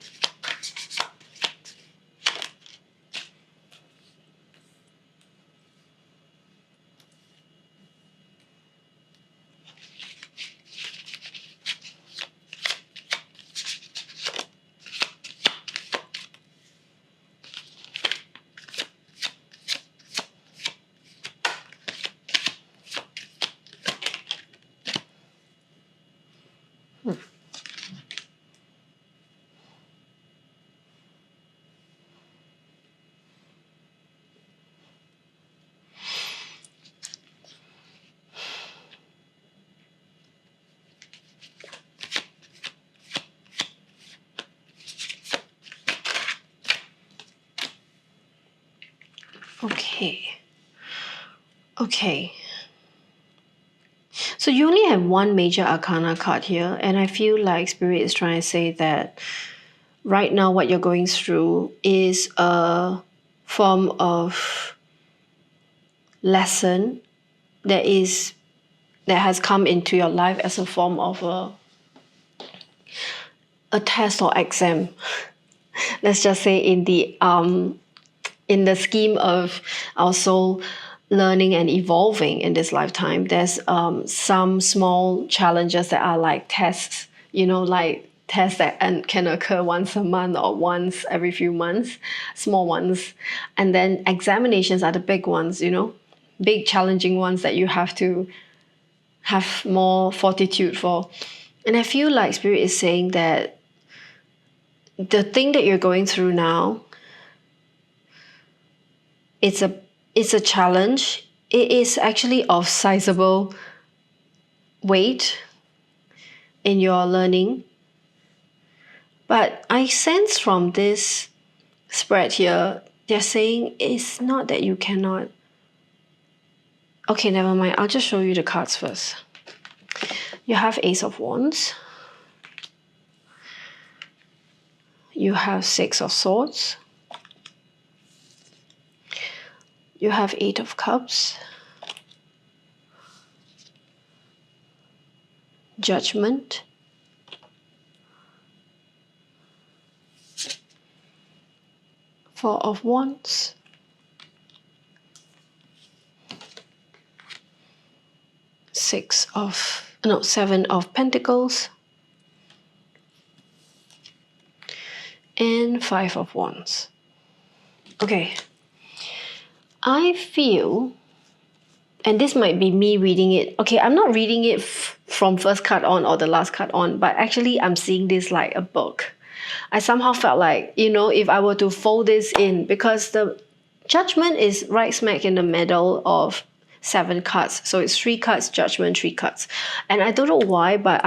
Okay. Okay. So you only have one major arcana card here, and I feel like Spirit is trying to say that right now what you're going through is a form of lesson that has come into your life as a form of a test or exam. Let's just say in the scheme of our soul learning and evolving in this lifetime, there's some small challenges that are like tests, like tests that can occur once a month or once every few months, small ones. And then examinations are the big ones, big challenging ones that you have to have more fortitude for. And I feel like Spirit is saying that the thing that you're going through now, it's a challenge. It is actually of sizable weight in your learning. But I sense from this spread here, they're saying it's not that you cannot. Okay, never mind. I'll just show you the cards first. You have Ace of Wands. You have Six of Swords. You have Eight of Cups. Judgment. Four of Wands. Seven of Pentacles. And Five of Wands. Okay. I feel, and this might be me reading it. Okay, I'm not reading it from first card on or the last card on, but actually I'm seeing this like a book. I somehow felt like, if I were to fold this in, because the Judgment is right smack in the middle of 7 cards. So it's 3 cards, Judgment, 3 cards. And I don't know why, but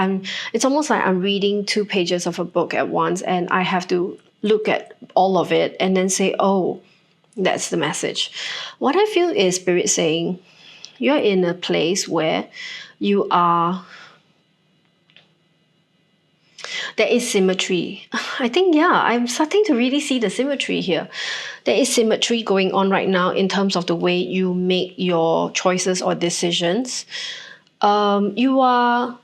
it's almost like I'm reading 2 pages of a book at once, and I have to look at all of it and then say, oh, that's the message. What I feel is Spirit saying, you're in a place where you are, there is symmetry. I think, I'm starting to really see the symmetry here. There is symmetry going on right now in terms of the way you make your choices or decisions. You are,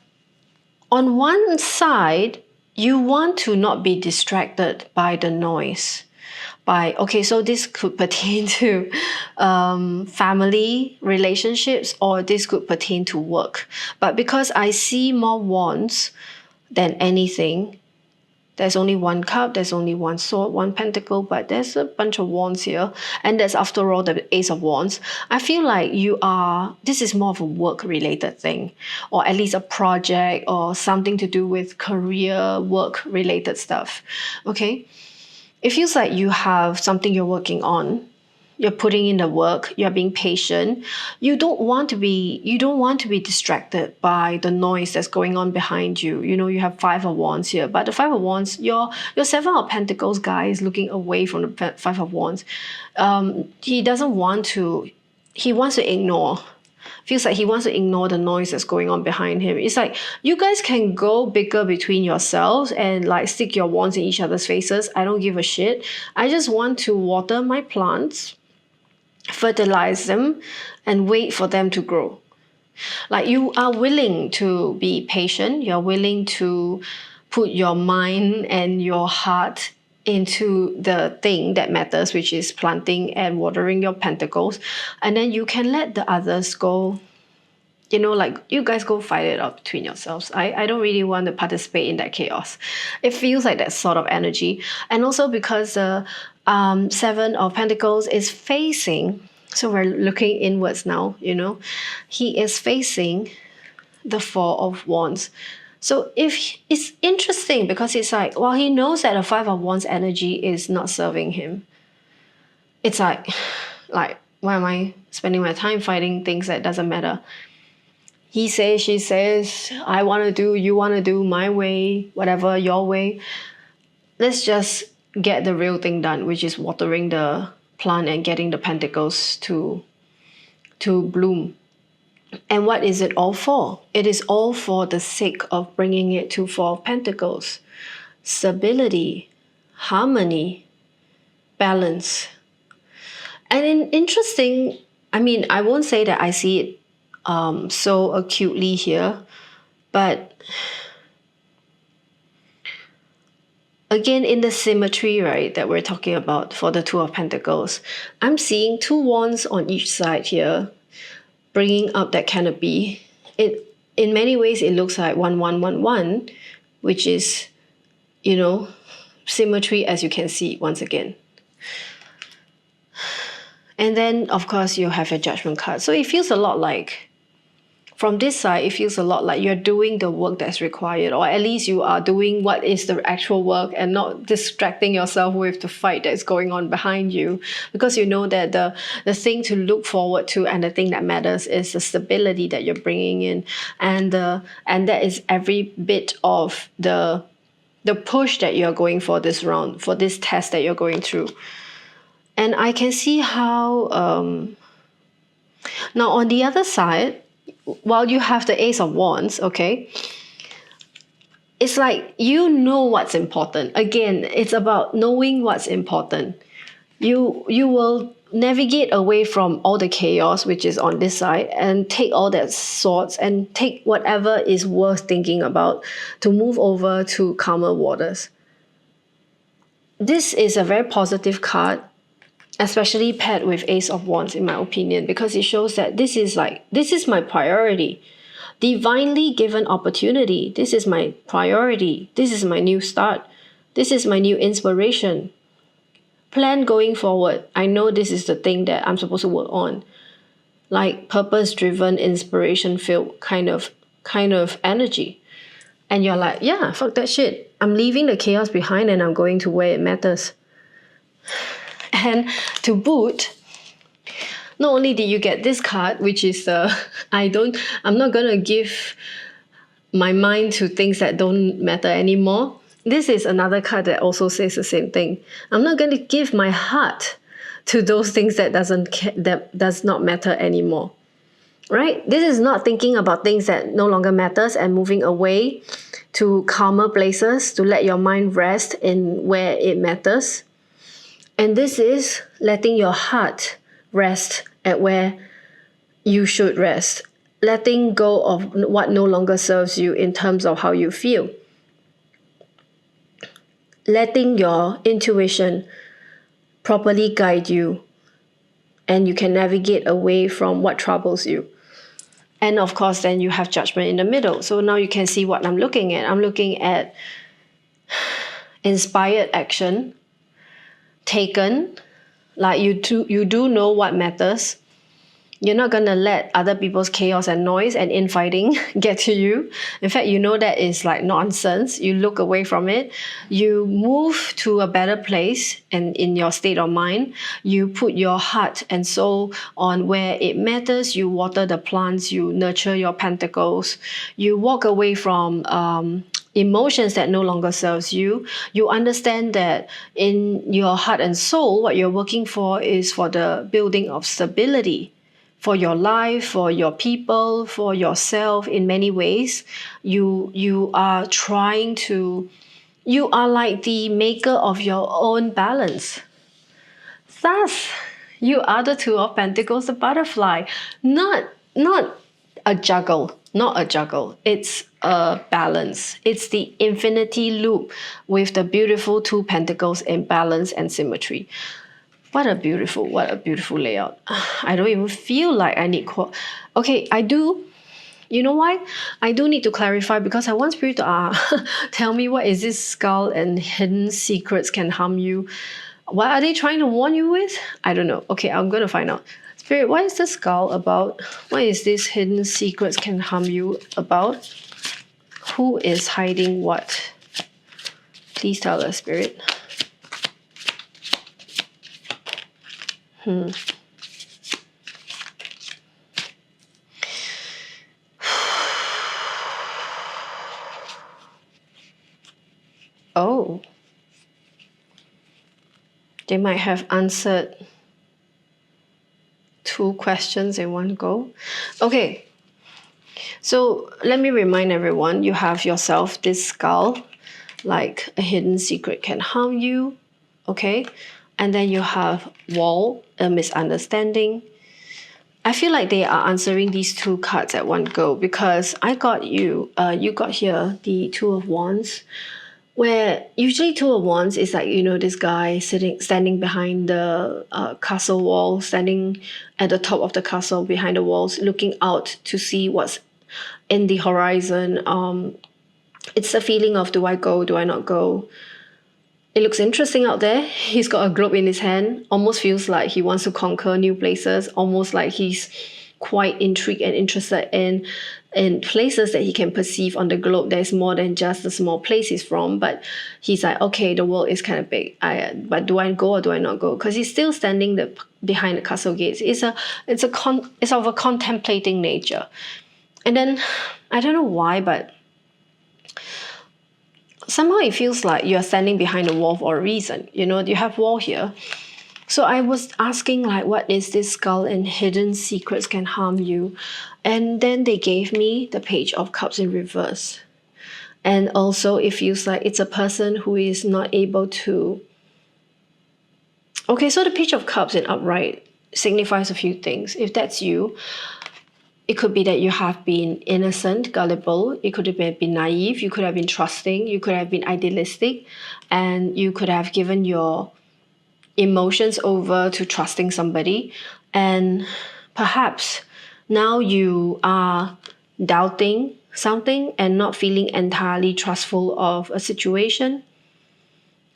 on one side, you want to not be distracted by the noise. So this could pertain to family relationships, or this could pertain to work. But because I see more wands than anything, there's only 1 cup, there's only 1 sword, 1 pentacle, but there's a bunch of wands here. And that's, after all, the Ace of Wands. I feel like this is more of a work-related thing, or at least a project or something to do with career, work-related stuff. Okay? It feels like you have something you're working on. You're putting in the work. You're being patient. You don't want to be distracted by the noise that's going on behind you. You have 5 of Wands here, but the 5 of Wands, your 7 of Pentacles guy is looking away from the 5 of Wands. He doesn't want to. He wants to ignore. Feels like he wants to ignore the noise that's going on behind him. It's like, you guys can go bigger between yourselves and like stick your wands in each other's faces. I don't give a shit. I just want to water my plants, fertilize them, and wait for them to grow. Like, you are willing to be patient. You're willing to put your mind and your heart into the thing that matters, which is planting and watering your pentacles. And then you can let the others go, like, you guys go fight it out between yourselves. I don't really want to participate in that chaos. It feels like that sort of energy. And also because the 7 of Pentacles is facing, so we're looking inwards now, he is facing the 4 of Wands. So it's interesting, because it's like, well, he knows that the 5 of Wands energy is not serving him. It's like, why am I spending my time fighting things that doesn't matter? He says, she says, I want to do, you want to do, my way, whatever, your way. Let's just get the real thing done, which is watering the plant and getting the pentacles to bloom. And what is it all for? It is all for the sake of bringing it to Four of Pentacles. Stability, harmony, balance. And interesting, I mean, I won't say that I see it so acutely here, but again, in the symmetry, right, that we're talking about for the Two of Pentacles, I'm seeing two wands on each side here, bringing up that canopy. In many ways, it looks like 1111, which is, you know, symmetry as you can see once again. And then, of course, you have your Judgment card. So it feels a lot like, from this side, it feels a lot like you're doing the work that's required, or at least you are doing what is the actual work and not distracting yourself with the fight that's going on behind you. Because you know that the thing to look forward to and the thing that matters is the stability that you're bringing in. And that is every bit of the push that you're going for this round, for this test that you're going through. And I can see how, now on the other side, while you have the Ace of Wands, okay, it's like you know what's important. Again, it's about knowing what's important. You will navigate away from all the chaos, which is on this side, and take all that swords and take whatever is worth thinking about to move over to calmer waters. This is a very positive card, especially paired with Ace of Wands, in my opinion, because it shows that this is my priority. Divinely given opportunity. This is my priority. This is my new start. This is my new inspiration. Plan going forward. I know this is the thing that I'm supposed to work on. Like purpose-driven, inspiration-filled kind of energy. And you're like, yeah, fuck that shit. I'm leaving the chaos behind and I'm going to where it matters. And to boot, not only did you get this card, which is I'm not gonna give my mind to things that don't matter anymore. This is another card that also says the same thing. I'm not gonna give my heart to those things that does not matter anymore. Right? This is not thinking about things that no longer matters and moving away to calmer places to let your mind rest in where it matters. And this is letting your heart rest at where you should rest. Letting go of what no longer serves you in terms of how you feel. Letting your intuition properly guide you, and you can navigate away from what troubles you. And of course, then you have Judgment in the middle. So now you can see what I'm looking at. I'm looking at inspired action, taken, like you do know what matters. You're not going to let other people's chaos and noise and infighting get to you. In fact, you know that is like nonsense. You look away from it. You move to a better place, and in your state of mind, you put your heart and soul on where it matters. You water the plants. You nurture your pentacles. You walk away from emotions that no longer serves you. You understand that in your heart and soul, what you're working for is for the building of stability. For your life, for your people, for yourself, in many ways, you are like the maker of your own balance. Thus, you are the Two of Pentacles, the butterfly. Not a juggle, it's a balance. It's the infinity loop with the beautiful Two Pentacles in balance and symmetry. What a beautiful layout. I don't even feel like I need okay, I do. You know why? I do need to clarify, because I want Spirit to tell me, what is this skull and hidden secrets can harm you? What are they trying to warn you with? I don't know. Okay, I'm going to find out. Spirit, what is the skull about? What is this hidden secrets can harm you about? Who is hiding what? Please tell us, Spirit. Oh. They might have answered 2 questions in one go. Okay, so let me remind everyone, you have yourself this skull, like a hidden secret can harm you, okay? And then you have wall, a misunderstanding. I feel like they are answering these 2 cards at one go, because I got you got here the 2 of Wands, where usually 2 of Wands is like, this guy standing behind the castle wall, standing at the top of the castle behind the walls, looking out to see what's in the horizon. It's a feeling of, do I go, do I not go? It looks interesting out there. He's got a globe in his hand. Almost feels like he wants to conquer new places. Almost like he's quite intrigued and interested in places that he can perceive on the globe. There's more than just the small place he's from. But he's like, okay, the world is kind of big. But do I go or do I not go? Because he's still standing behind the castle gates. It's of a contemplating nature. And then I don't know why, but somehow it feels like you're standing behind a wall for a reason. You have wall here. So I was asking, like, what is this skull and hidden secrets can harm you? And then they gave me the Page of Cups in reverse. And also it feels like it's a person who is not able to... Okay, so the Page of Cups in upright signifies a few things. If that's you, it could be that you have been innocent, gullible. It could have been naive. You could have been trusting. You could have been idealistic. And you could have given your emotions over to trusting somebody. And perhaps now you are doubting something and not feeling entirely trustful of a situation.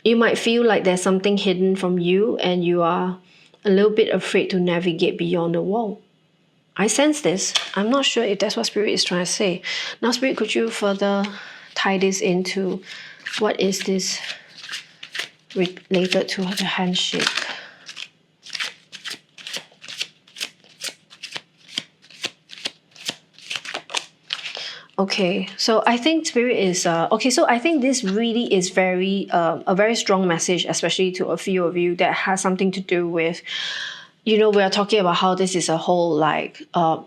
You might feel like there's something hidden from you and you are a little bit afraid to navigate beyond the wall. I sense this. I'm not sure if that's what Spirit is trying to say. Now, Spirit, could you further tie this into what is this related to the handshake? Okay, so I think Spirit is... okay, so I think this really is a very strong message, especially to a few of you, that has something to do with... we are talking about how this is a whole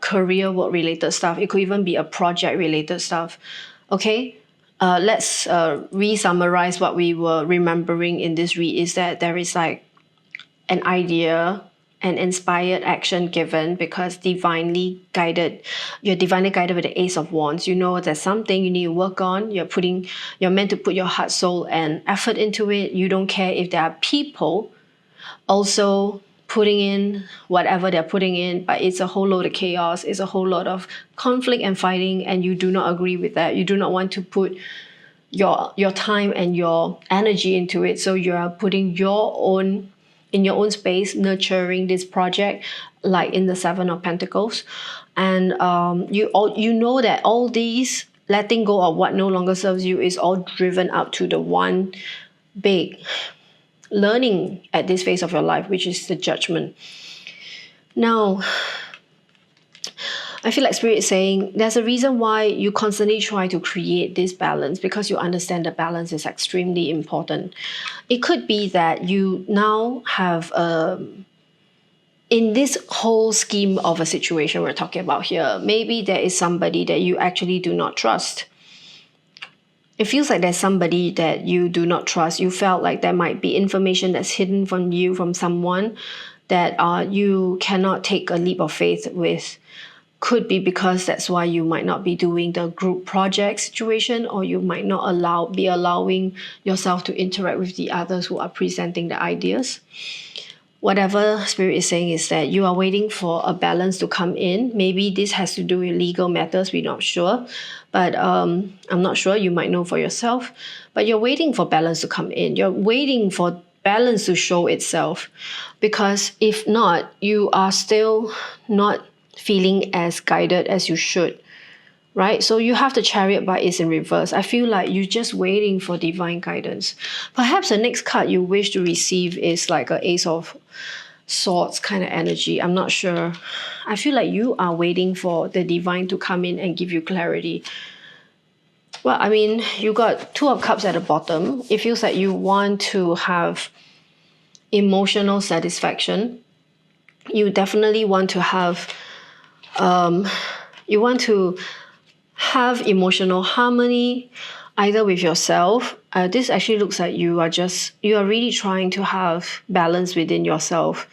career work related stuff. It could even be a project related stuff. Okay, let's re-summarize what we were remembering in this read, is that there is like an idea, an inspired action given because you're divinely guided with the Ace of Wands. There's something you need to work on. You're meant to put your heart, soul, and effort into it. You don't care if there are people also putting in whatever they're putting in, but it's a whole load of chaos. It's a whole lot of conflict and fighting, and you do not agree with that. You do not want to put your time and your energy into it. So you are putting in your own space, nurturing this project, like in the 7 of Pentacles. And you know that all these letting go of what no longer serves you is all driven up to the one big learning at this phase of your life, which is the Judgment. Now, I feel like Spirit is saying there's a reason why you constantly try to create this balance, because you understand that balance is extremely important. It could be that you now have in this whole scheme of a situation we're talking about here, maybe there is somebody that you actually do not trust. It feels like there's somebody that you do not trust. You felt like there might be information that's hidden from you, from someone that you cannot take a leap of faith with. Could be because that's why you might not be doing the group project situation, or you might not be allowing yourself to interact with the others who are presenting the ideas. Whatever Spirit is saying is that you are waiting for a balance to come in. Maybe this has to do with legal matters, we're not sure. But I'm not sure, you might know for yourself. But you're waiting for balance to come in. You're waiting for balance to show itself. Because if not, you are still not feeling as guided as you should. Right? So you have the Chariot, but it's in reverse. I feel like you're just waiting for divine guidance. Perhaps the next card you wish to receive is like an Ace of Swords kind of energy. I'm not sure. I feel like you are waiting for the divine to come in and give you clarity. Well, I mean, you got 2 of Cups at the bottom. It feels like you want to have emotional satisfaction. you definitely want to have emotional harmony, either with yourself. This actually looks like you are really trying to have balance within yourself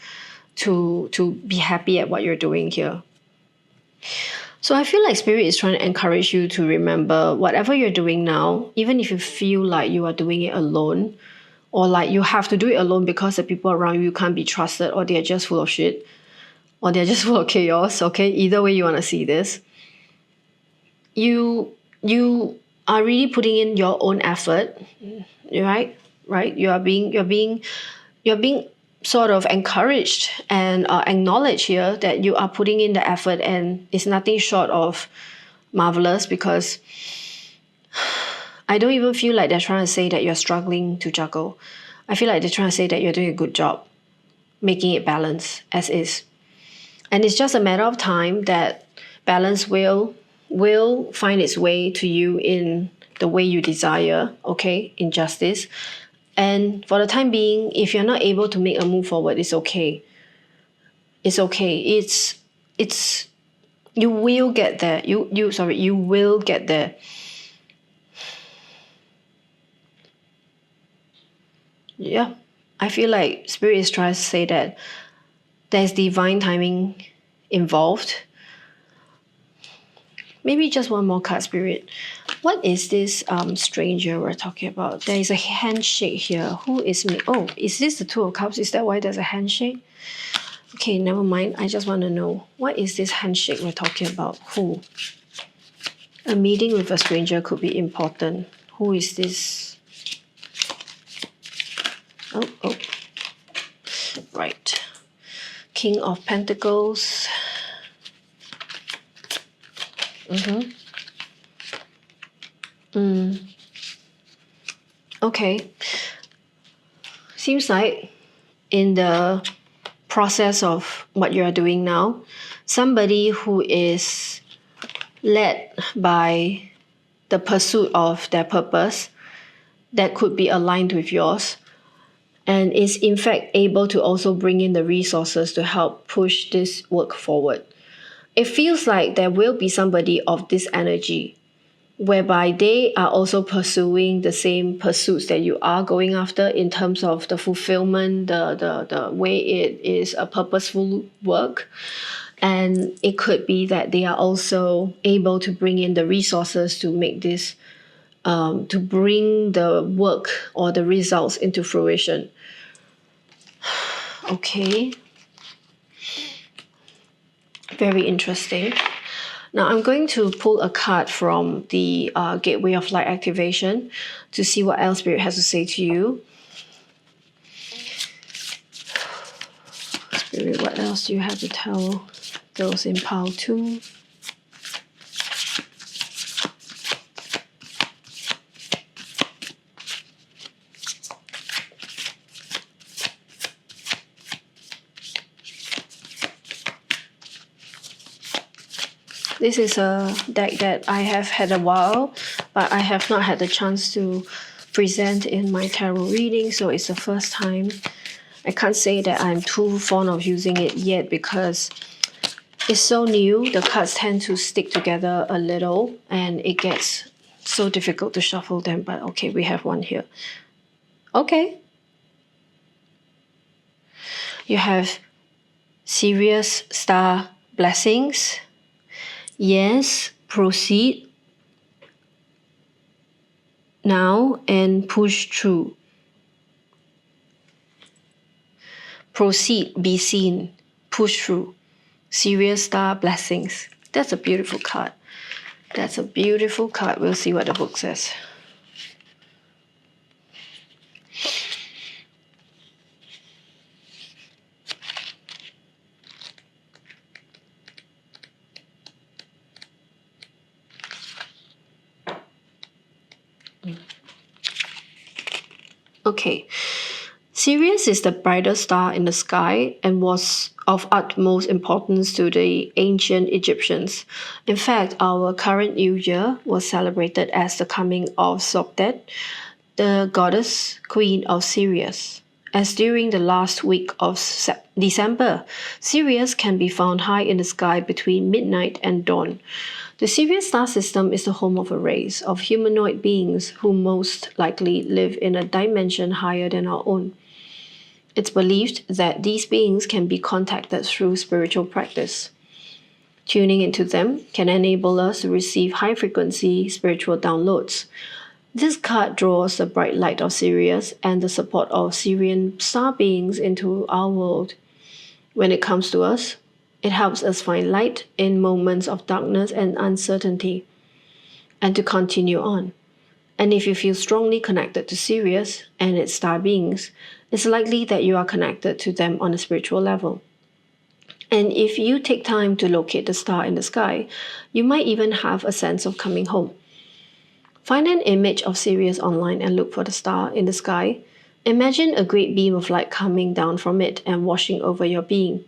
to be happy at what you're doing here. So I feel like Spirit is trying to encourage you to remember whatever you're doing now, even if you feel like you are doing it alone, or like you have to do it alone because the people around you can't be trusted, or they're just full of shit, or they're just full of chaos, okay? Either way you want to see this. You are really putting in your own effort, right? You're being sort of encouraged and acknowledged here that you are putting in the effort, and it's nothing short of marvelous, because I don't even feel like they're trying to say that you're struggling to juggle. I feel like they're trying to say that you're doing a good job making it balance as is. And it's just a matter of time that balance will find its way to you in the way you desire, okay, in justice. And for the time being, if you're not able to make a move forward, it's okay. It's okay. It's you will get there. You will get there. Yeah. I feel like Spirit is trying to say that there's divine timing involved. Maybe just one more card, Spirit. What is this stranger we're talking about? There is a handshake here. Who is me? Oh, is this the Two of Cups? Is that why there's a handshake? Okay, never mind. I just want to know, what is this handshake we're talking about? Who? A meeting with a stranger could be important. Who is this? Oh. Right. King of Pentacles. Okay. Seems like in the process of what you are doing now, somebody who is led by the pursuit of their purpose that could be aligned with yours, and is in fact able to also bring in the resources to help push this work forward. It feels like there will be somebody of this energy whereby they are also pursuing the same pursuits that you are going after, in terms of the fulfillment, the way it is a purposeful work. And it could be that they are also able to bring in the resources to make this, to bring the work or the results into fruition. Okay. Very interesting. Now I'm going to pull a card from the Gateway of Light activation to see what else Spirit has to say to you. Spirit, what else do you have to tell those in pile 2? This is a deck that I have had a while, but I have not had the chance to present in my tarot reading, so it's the first time. I can't say that I'm too fond of using it yet because it's so new. The cards tend to stick together a little and it gets so difficult to shuffle them, but okay, we have one here. Okay. You have serious star blessings. Yes, proceed now and push through. Proceed, be seen, push through. Serious star blessings. That's a beautiful card. That's a beautiful card. We'll see what the book says. Okay. Sirius is the brightest star in the sky and was of utmost importance to the ancient Egyptians. In fact, our current New Year was celebrated as the coming of Sobdet, the goddess queen of Sirius. as during the last week of December, Sirius can be found high in the sky between midnight and dawn. The Sirius star system is the home of a race of humanoid beings who most likely live in a dimension higher than our own. It's believed that these beings can be contacted through spiritual practice. Tuning into them can enable us to receive high-frequency spiritual downloads. This card draws the bright light of Sirius and the support of Sirian star beings into our world. When it comes to us, it helps us find light in moments of darkness and uncertainty, and to continue on. And if you feel strongly connected to Sirius and its star beings, it's likely that you are connected to them on a spiritual level. And if you take time to locate the star in the sky, you might even have a sense of coming home. Find an image of Sirius online and look for the star in the sky. Imagine a great beam of light coming down from it and washing over your being.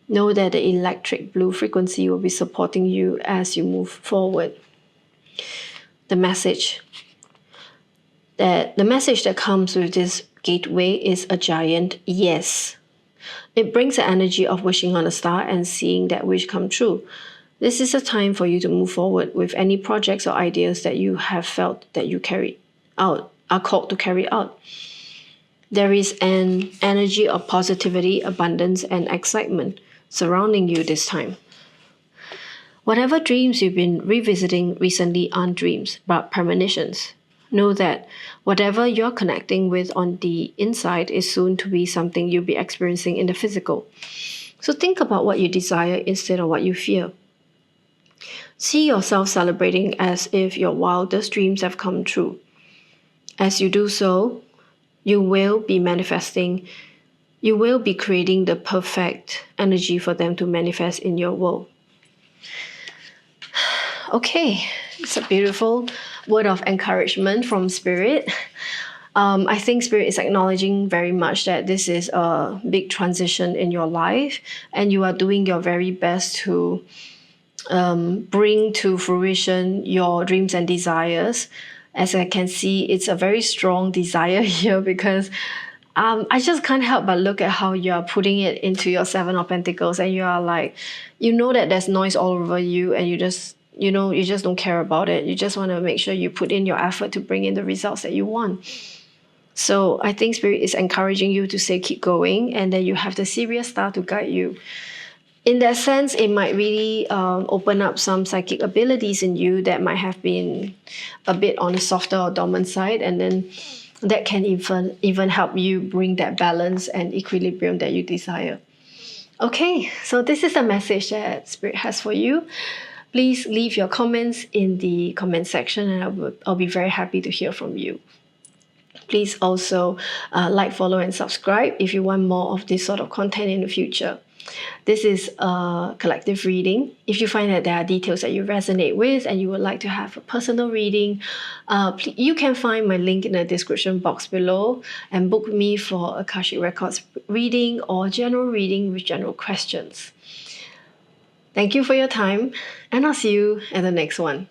Know that the electric blue frequency will be supporting you as you move forward. The message that comes with this gateway is a giant yes. It brings the energy of wishing on a star and seeing that wish come true. This is a time for you to move forward with any projects or ideas that you have felt that you are called to carry out. There is an energy of positivity, abundance, and excitement surrounding you this time. Whatever dreams you've been revisiting recently aren't dreams, but premonitions. Know that whatever you're connecting with on the inside is soon to be something you'll be experiencing in the physical. So think about what you desire instead of what you fear. See yourself celebrating as if your wildest dreams have come true. As you do so, you will be manifesting, you will be creating the perfect energy for them to manifest in your world. Okay, it's a beautiful word of encouragement from Spirit. I think Spirit is acknowledging very much that this is a big transition in your life, and you are doing your very best to bring to fruition your dreams and desires. As I can see, it's a very strong desire here because I just can't help but look at how you're putting it into your Seven of Pentacles, and you are like, you know that there's noise all over you, and you just don't care about it. You just want to make sure you put in your effort to bring in the results that you want. So I think Spirit is encouraging you to say keep going, and then you have the Sirius star to guide you. In that sense, it might really open up some psychic abilities in you that might have been a bit on the softer or dormant side, and then that can even help you bring that balance and equilibrium that you desire. Okay, so this is a message that Spirit has for you. Please leave your comments in the comment section, and I'll be very happy to hear from you. Please also like, follow, and subscribe if you want more of this sort of content in the future. This is a collective reading. If you find that there are details that you resonate with and you would like to have a personal reading, you can find my link in the description box below and book me for Akashic Records reading or general reading with general questions. Thank you for your time, and I'll see you at the next one.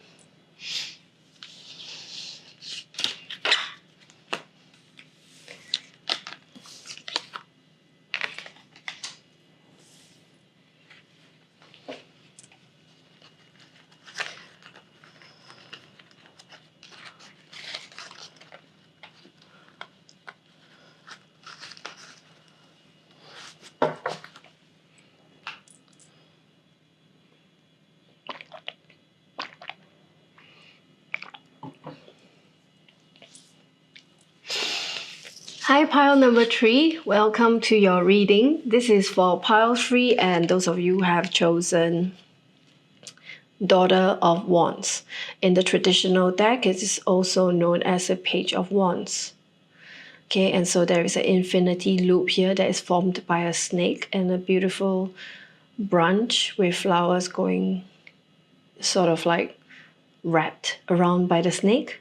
Hi, pile number 3. Welcome to your reading. This is for pile 3 and those of you who have chosen Daughter of Wands. In the traditional deck, it is also known as a Page of Wands. Okay, and so there is an infinity loop here that is formed by a snake and a beautiful branch with flowers going sort of like wrapped around by the snake.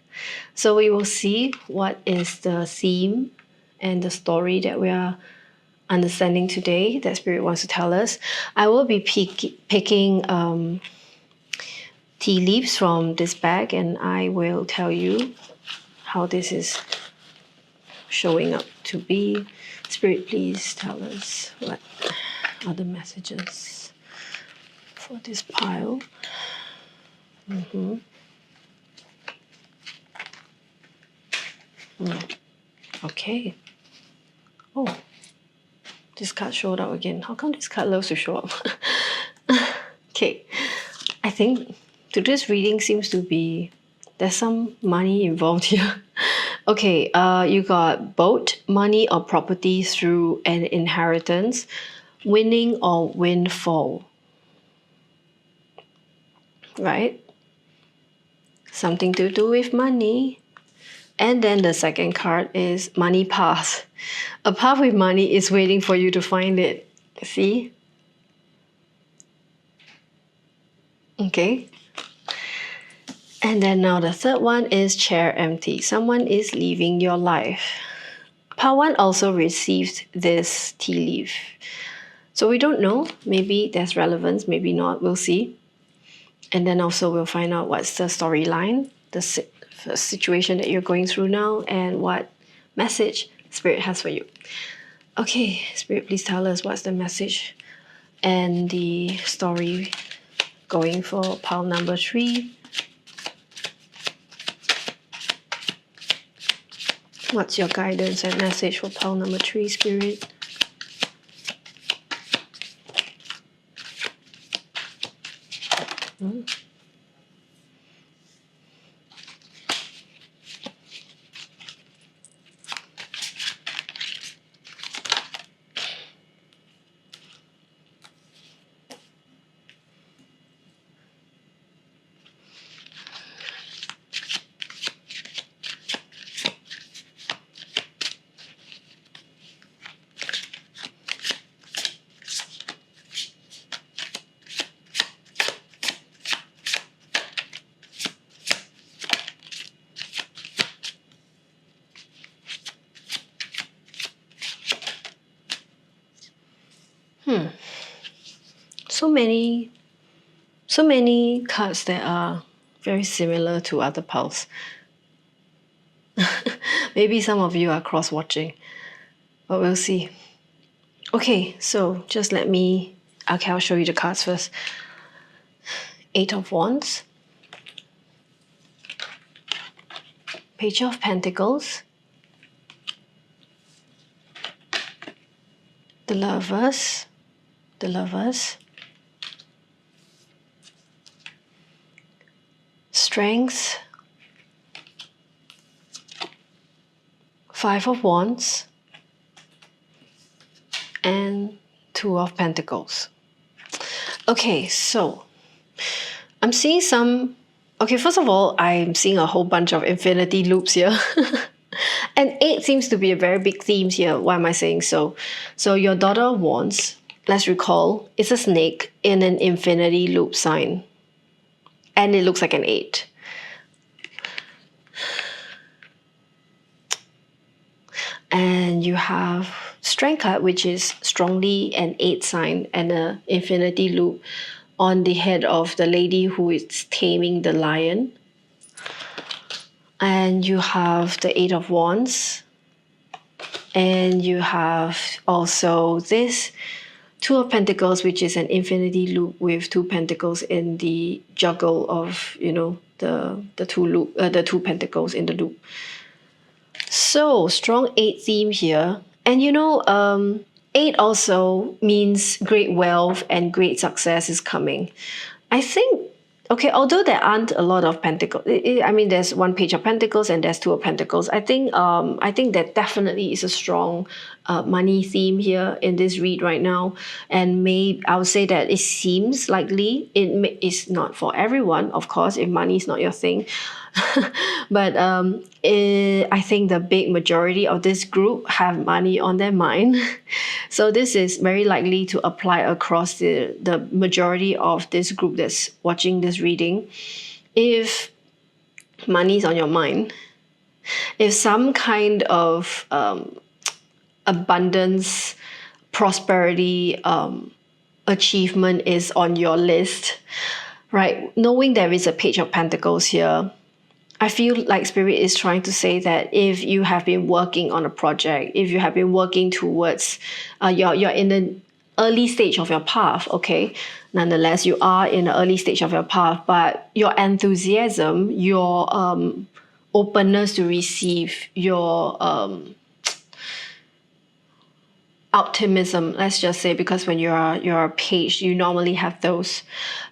So we will see what is the theme and the story that we are understanding today that Spirit wants to tell us. I will be picking tea leaves from this bag, and I will tell you how this is showing up to be. Spirit, please tell us what are the messages for this pile. Okay. Oh, this card showed up again. How come this card loves to show up? Okay. I think today's reading seems to be there's some money involved here. Okay, you got boat, money or property through an inheritance, winning or windfall. Right? Something to do with money. And then the second card is money path. A path with money is waiting for you to find it. See? Okay. And then now the third one is chair empty. Someone is leaving your life. Pile 1 also received this tea leaf. So we don't know. Maybe there's relevance, maybe not. We'll see. And then also we'll find out what's the storyline, the situation that you're going through now, and what message Spirit has for you. Okay, Spirit, please tell us what's the message and the story going for pile number 3. What's your guidance and message for pile number 3, Spirit? So many cards that are very similar to other piles. Maybe some of you are cross-watching, but we'll see. Okay, so just let me, okay, I'll show you the cards first. 8 of Wands, Page of Pentacles, the Lovers, Strength, 5 of Wands, and 2 of Pentacles. Okay, so I'm seeing some... Okay, first of all, I'm seeing a whole bunch of infinity loops here. And 8 seems to be a very big theme here. Why am I saying so? So your Daughter of Wands, let's recall, it's a snake in an infinity loop sign. And it looks like an 8. And you have Strength card, which is strongly an 8 sign and an infinity loop on the head of the lady who is taming the lion. And you have the 8 of Wands. And you have also this 2 of Pentacles, which is an infinity loop with 2 pentacles in the juggle of, you know, the 2 pentacles in the loop. So strong 8 theme here. And you know, 8 also means great wealth and great success is coming. I think, okay, although there aren't a lot of pentacles, I mean, there's 1 Page of Pentacles and there's 2 of Pentacles. I think that definitely is a strong money theme here in this read right now. And I would say that it seems likely it is not for everyone, of course, if money is not your thing. But I think the big majority of this group have money on their mind. So this is very likely to apply across the majority of this group that's watching this reading. If money is on your mind, if some kind of abundance, prosperity, achievement is on your list, right? Knowing there is a Page of Pentacles here, I feel like Spirit is trying to say that if you have been working on a project, if you have been working towards, you're in the early stage of your path, okay? Nonetheless, you are in the early stage of your path, but your enthusiasm, your openness to receive, your optimism, let's just say, because when you're a page, you normally have those.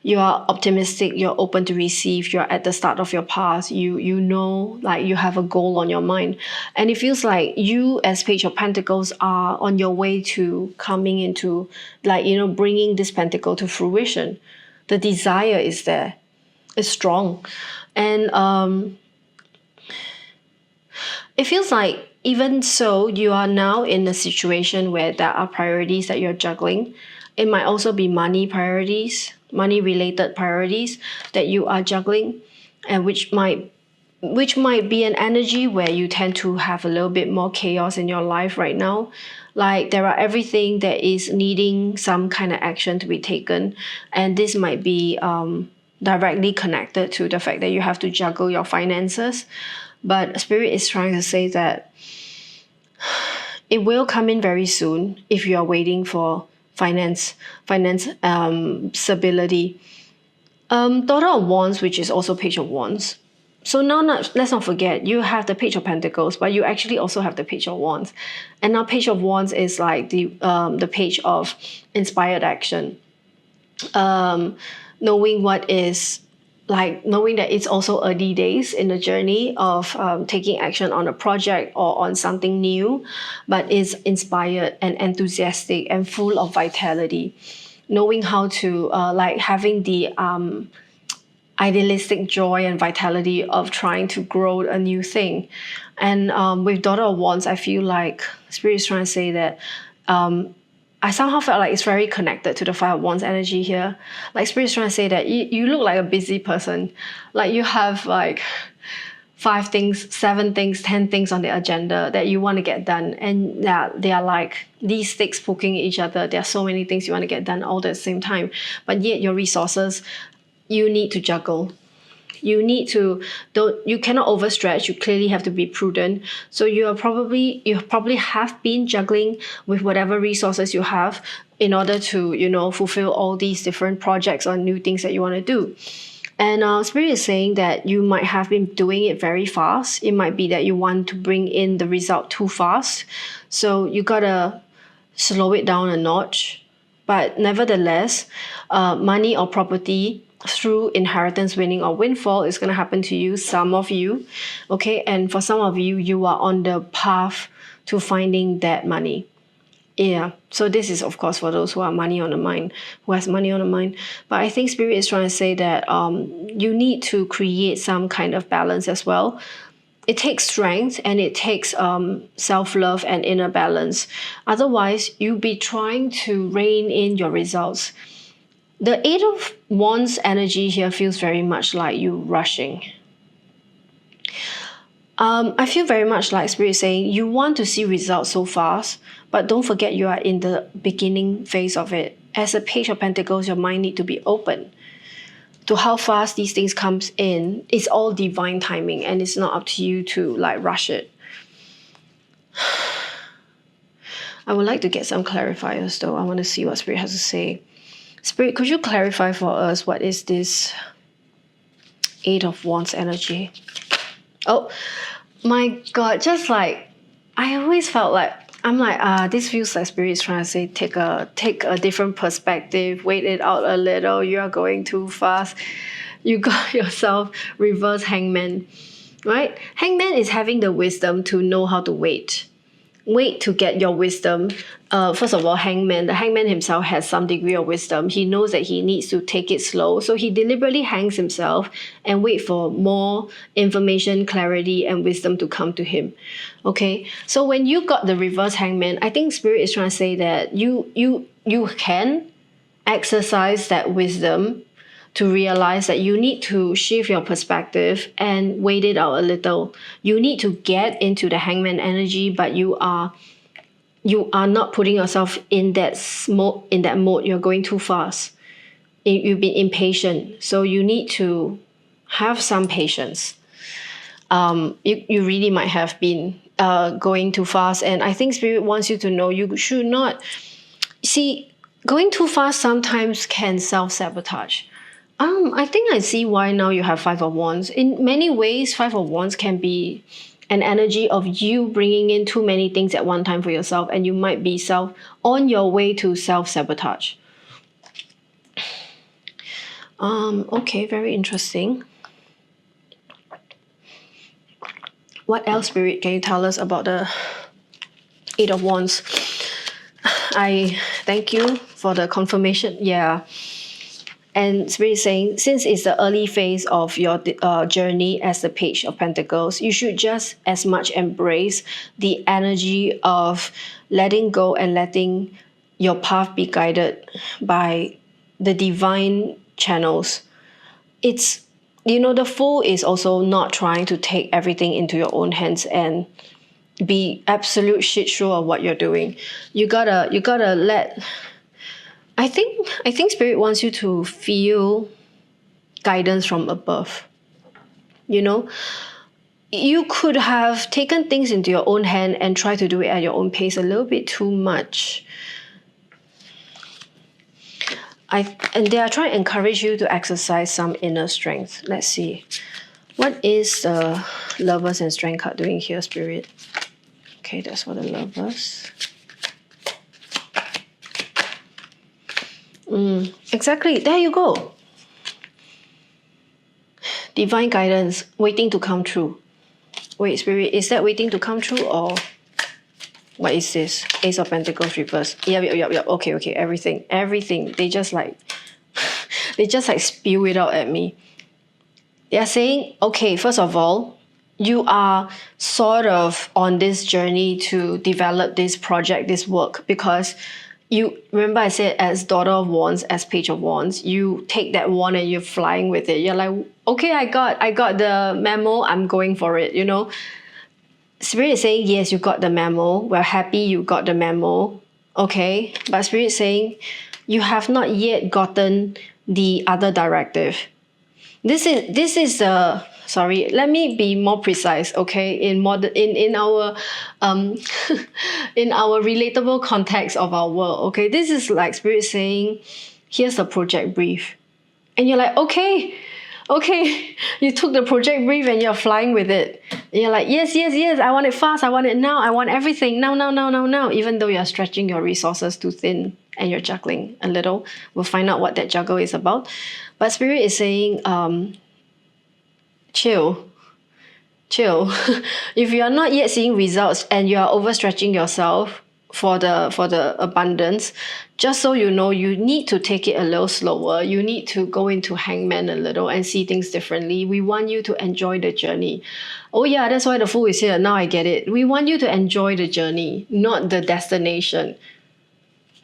You are optimistic, you're open to receive, you're at the start of your path, you know, like you have a goal on your mind, and it feels like you as Page of Pentacles are on your way to coming into, like, you know, bringing this pentacle to fruition. The desire is there, it's strong, and it feels like, even so, you are now in a situation where there are priorities that you're juggling. It might also be money priorities, money related priorities that you are juggling, and which might be an energy where you tend to have a little bit more chaos in your life right now. Like, there are everything that is needing some kind of action to be taken, and this might be directly connected to the fact that you have to juggle your finances. But Spirit is trying to say that it will come in very soon if you are waiting for finance stability. Daughter of Wands, which is also Page of Wands. So now, let's not forget, you have the Page of Pentacles, but you actually also have the Page of Wands. And now Page of Wands is like the page of inspired action. Knowing what is, like, knowing that it's also early days in the journey of taking action on a project or on something new, but is inspired and enthusiastic and full of vitality. Knowing how to, like, having the idealistic joy and vitality of trying to grow a new thing. And with Daughter of Wands, I feel like Spirit is trying to say that I somehow felt like it's very connected to the Five of Wands energy here. Like, Spirit is trying to say that you look like a busy person. Like, you have like 5 things, 7 things, 10 things on the agenda that you want to get done. And yeah, they are like these sticks poking each other. There are so many things you want to get done all at the same time. But yet your resources, you need to juggle. You need to, you cannot overstretch. You clearly have to be prudent. So you probably have been juggling with whatever resources you have in order to, you know, fulfill all these different projects or new things that you want to do. And Spirit is saying that you might have been doing it very fast. It might be that you want to bring in the result too fast. So you gotta slow it down a notch. But nevertheless, money or property through inheritance, winning, or windfall is going to happen to you, some of you, okay? And for some of you, you are on the path to finding that money. Yeah, so this is, of course, for those who are money on the mind, who has money on the mind. But I think Spirit is trying to say that you need to create some kind of balance as well. It takes strength and it takes self-love and inner balance. Otherwise, you'll be trying to rein in your results. The Eight of Wands energy here feels very much like you rushing. I feel very much like Spirit saying you want to see results so fast, but don't forget you are in the beginning phase of it. As a Page of Pentacles, your mind needs to be open to how fast these things comes in. It's all divine timing, and it's not up to you to like rush it. I would like to get some clarifiers though. I want to see what Spirit has to say. Spirit, could you clarify for us what is this Eight of Wands energy? Oh my God, just like, I always felt like, I'm like, this feels like Spirit is trying to say, take a different perspective, wait it out a little, you are going too fast. You got yourself reverse Hangman, right? Hangman is having the wisdom to know how to wait. Wait to get your wisdom. First of all, the hangman himself has some degree of wisdom. He knows that he needs to take it slow. So he deliberately hangs himself and wait for more information, clarity, and wisdom to come to him. Okay. So when you got the reverse hangman, I think Spirit is trying to say that you can exercise that wisdom to realize that you need to shift your perspective and wait it out a little. You need to get into the hangman energy, but you are not putting yourself in that mode. You're going too fast. You've been impatient. So you need to have some patience. you really might have been going too fast. And I think Spirit wants you to know you should not. See, going too fast sometimes can self-sabotage. I think I see why now you have Five of Wands. In many ways, Five of Wands can be an energy of you bringing in too many things at one time for yourself, and you might be on your way to self-sabotage. Okay, very interesting. What else, Spirit, can you tell us about the Eight of Wands? I thank you for the confirmation. Yeah. And Spirit is saying, since it's the early phase of your journey as the Page of Pentacles, you should just as much embrace the energy of letting go and letting your path be guided by the divine channels. It's, the Fool is also not trying to take everything into your own hands and be absolute shit sure of what you're doing. You gotta let. I think Spirit wants you to feel guidance from above. You could have taken things into your own hand and try to do it at your own pace a little bit too much. And they are trying to encourage you to exercise some inner strength. Let's see. What is the Lovers and Strength card doing here, Spirit? Okay, that's for the Lovers. Exactly. There you go. Divine guidance waiting to come true. Wait, Spirit, is that waiting to come true, or what is this? Ace of Pentacles reverse. Yep. Okay. Everything. They just like spew it out at me. They are saying, okay, first of all, you are sort of on this journey to develop this project, this work, because you remember I said, as Daughter of Wands, as Page of Wands, you take that wand and you're flying with it. You're like, okay, I got the memo, I'm going for it, Spirit is saying, yes, you got the memo. We're happy you got the memo. Okay. But Spirit is saying, you have not yet gotten the other directive. This is the, sorry, let me be more precise, okay? In our in our relatable context of our world, okay? This is like Spirit saying, here's the project brief. And you're like, okay, you took the project brief and you're flying with it. And you're like, yes, I want it fast, I want it now, I want everything now. Even though you're stretching your resources too thin and you're juggling a little. We'll find out what that juggle is about. But Spirit is saying, chill. If you are not yet seeing results and you are overstretching yourself for the abundance, just so you know, you need to take it a little slower. You need to go into Hangman a little and see things differently. We want you to enjoy the journey. Oh yeah, that's why the Fool is here. Now I get it. We want you to enjoy the journey, not the destination.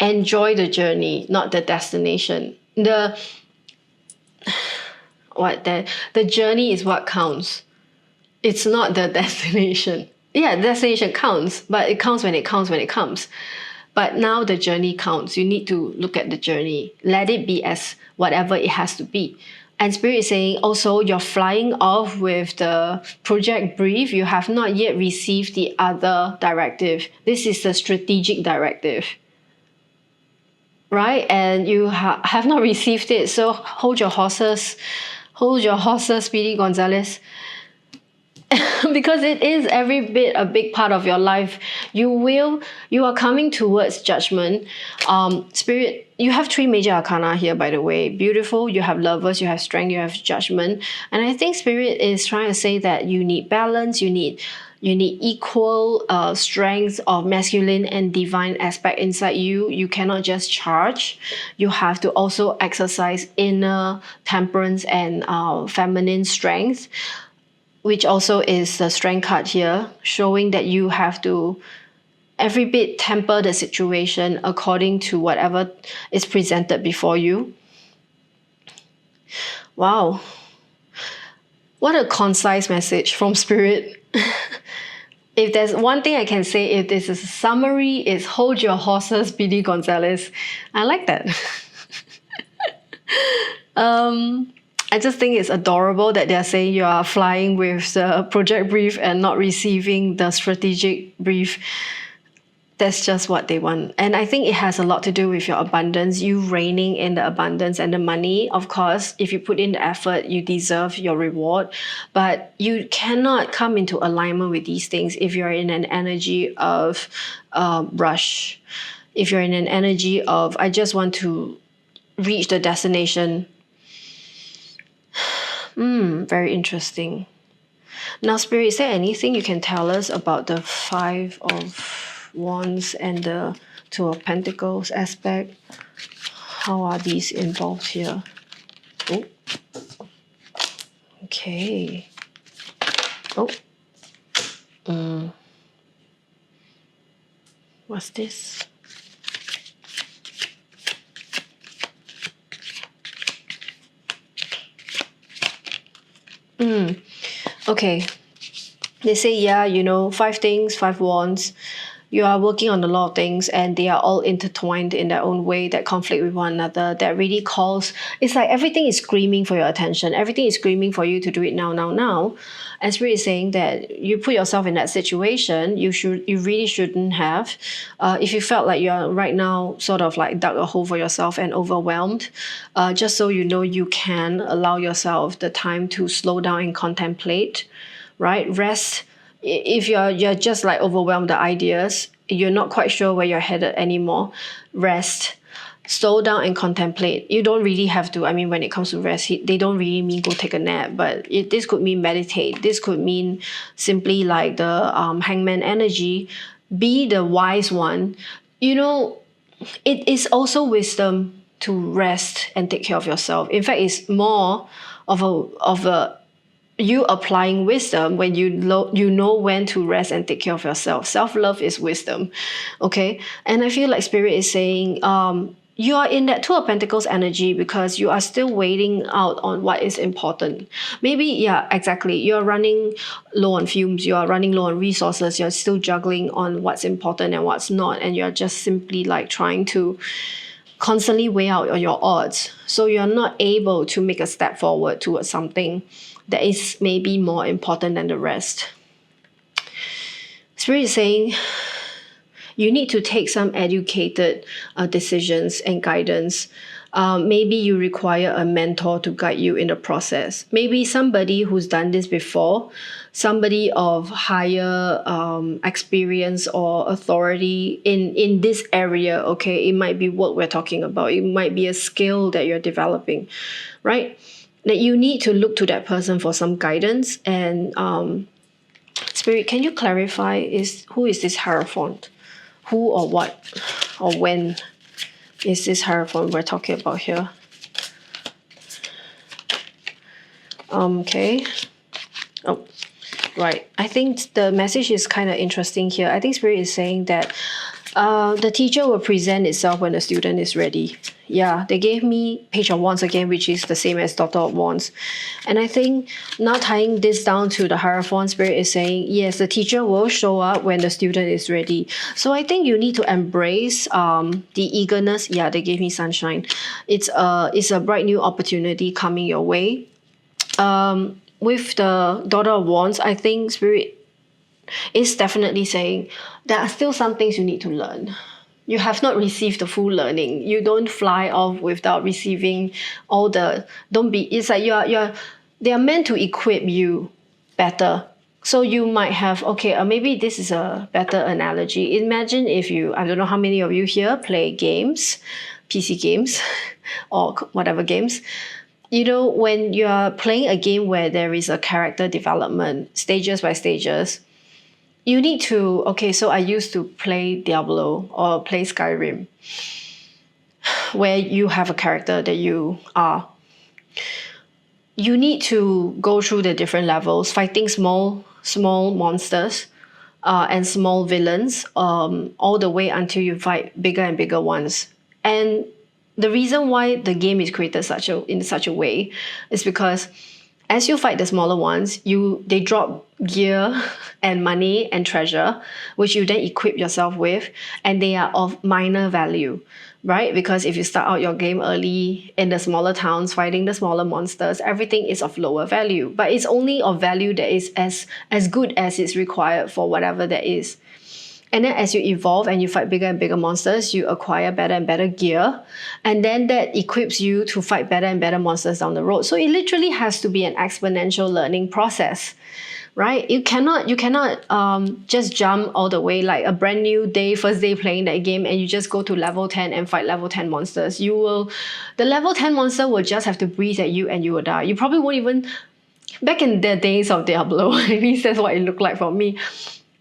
Enjoy the journey, not the destination. The journey is what counts. It's not the destination. Yeah, the destination counts, but it counts when it comes. But now the journey counts. You need to look at the journey. Let it be as whatever it has to be. And Spirit is saying also, you're flying off with the project brief. You have not yet received the other directive. This is the strategic directive. Right? And you have not received it. So hold your horses, Speedy Gonzalez. Because it is every bit a big part of your life. You are coming towards judgment. Spirit, you have 3 major arcana here, by the way. Beautiful, you have Lovers, you have Strength, you have Judgment. And I think Spirit is trying to say that you need balance, you need equal strength of masculine and divine aspect inside you. You cannot just charge. You have to also exercise inner temperance and feminine strength, which also is the Strength card here, showing that you have to every bit temper the situation according to whatever is presented before you. Wow. What a concise message from Spirit. If there's one thing I can say, if this is a summary, it's hold your horses, Speedy Gonzalez. I like that. I just think it's adorable that they're saying you are flying with the project brief and not receiving the strategic brief. That's just what they want. And I think it has a lot to do with your abundance, you reigning in the abundance and the money. Of course, if you put in the effort, you deserve your reward. But you cannot come into alignment with these things if you're in an energy of rush. If you're in an energy of, I just want to reach the destination. Very interesting. Now, Spirit, is there anything you can tell us about the 5 of Wands and the 2 of Pentacles aspect? How are these involved here? Oh, okay. Oh, what's this? Okay. They say, yeah, 5 things, 5 wands. You are working on a lot of things and they are all intertwined in their own way that conflict with one another. That really calls, it's like everything is screaming for your attention. Everything is screaming for you to do it now, now, now. And Spirit is saying that you put yourself in that situation, you really shouldn't have. If you felt like you're right now sort of like dug a hole for yourself and overwhelmed, just so you know, you can allow yourself the time to slow down and contemplate, right? Rest. If you're just like overwhelmed with the ideas, you're not quite sure where you're headed anymore, rest. Slow down and contemplate. You don't really have to, when it comes to rest, they don't really mean go take a nap, but this could mean meditate. This could mean simply like the hangman energy, be the wise one. It is also wisdom to rest and take care of yourself. In fact, it's more of a you applying wisdom when you know when to rest and take care of yourself. Self-love is wisdom, okay? And I feel like Spirit is saying you are in that 2 of Pentacles energy because you are still waiting out on what is important. Maybe, yeah, exactly. You're running low on fumes. You are running low on resources. You're still juggling on what's important and what's not. And you're just simply like trying to constantly weigh out your odds. So you're not able to make a step forward towards something that is maybe more important than the rest. Spirit is saying you need to take some educated decisions and guidance. Maybe you require a mentor to guide you in the process. Maybe somebody who's done this before, somebody of higher experience or authority in this area, okay? It might be what we're talking about. It might be a skill that you're developing, right? That you need to look to that person for some guidance. And Spirit, can you clarify who is this Hierophant? Who or what or when is this Hierophant we're talking about here? Okay. Oh, right. I think the message is kind of interesting here. I think Spirit is saying that the teacher will present itself when the student is ready. Yeah, they gave me Page of Wands again, which is the same as Daughter of Wands. And I think now tying this down to the Hierophant, Spirit is saying, yes, the teacher will show up when the student is ready. So I think you need to embrace the eagerness. Yeah, they gave me Sunshine. It's a bright new opportunity coming your way. With the Daughter of Wands, I think Spirit is definitely saying there are still some things you need to learn. You have not received the full learning. You don't fly off without receiving all the, it's like they are meant to equip you better. So you might have, okay, maybe this is a better analogy. Imagine if I don't know how many of you here play games, PC games, or whatever games. When you're playing a game where there is a character development, stages by stages, you need to, okay, so I used to play Diablo or play Skyrim, where you have a character that you are. You need to go through the different levels, fighting small monsters and small villains, all the way until you fight bigger and bigger ones. And the reason why the game is created in such a way is because As you fight the smaller ones, they drop gear and money and treasure, which you then equip yourself with, and they are of minor value, right? Because if you start out your game early in the smaller towns fighting the smaller monsters, everything is of lower value, but it's only of value that is as good as it's required for whatever that is. And then as you evolve and you fight bigger and bigger monsters, you acquire better and better gear. And then that equips you to fight better and better monsters down the road. So it literally has to be an exponential learning process, right? You cannot just jump all the way like a brand new day, first day playing that game, and you just go to level 10 and fight level 10 monsters. The level 10 monster will just have to breathe at you and you will die. You probably won't even, back in the days of Diablo, at least that's what it looked like for me.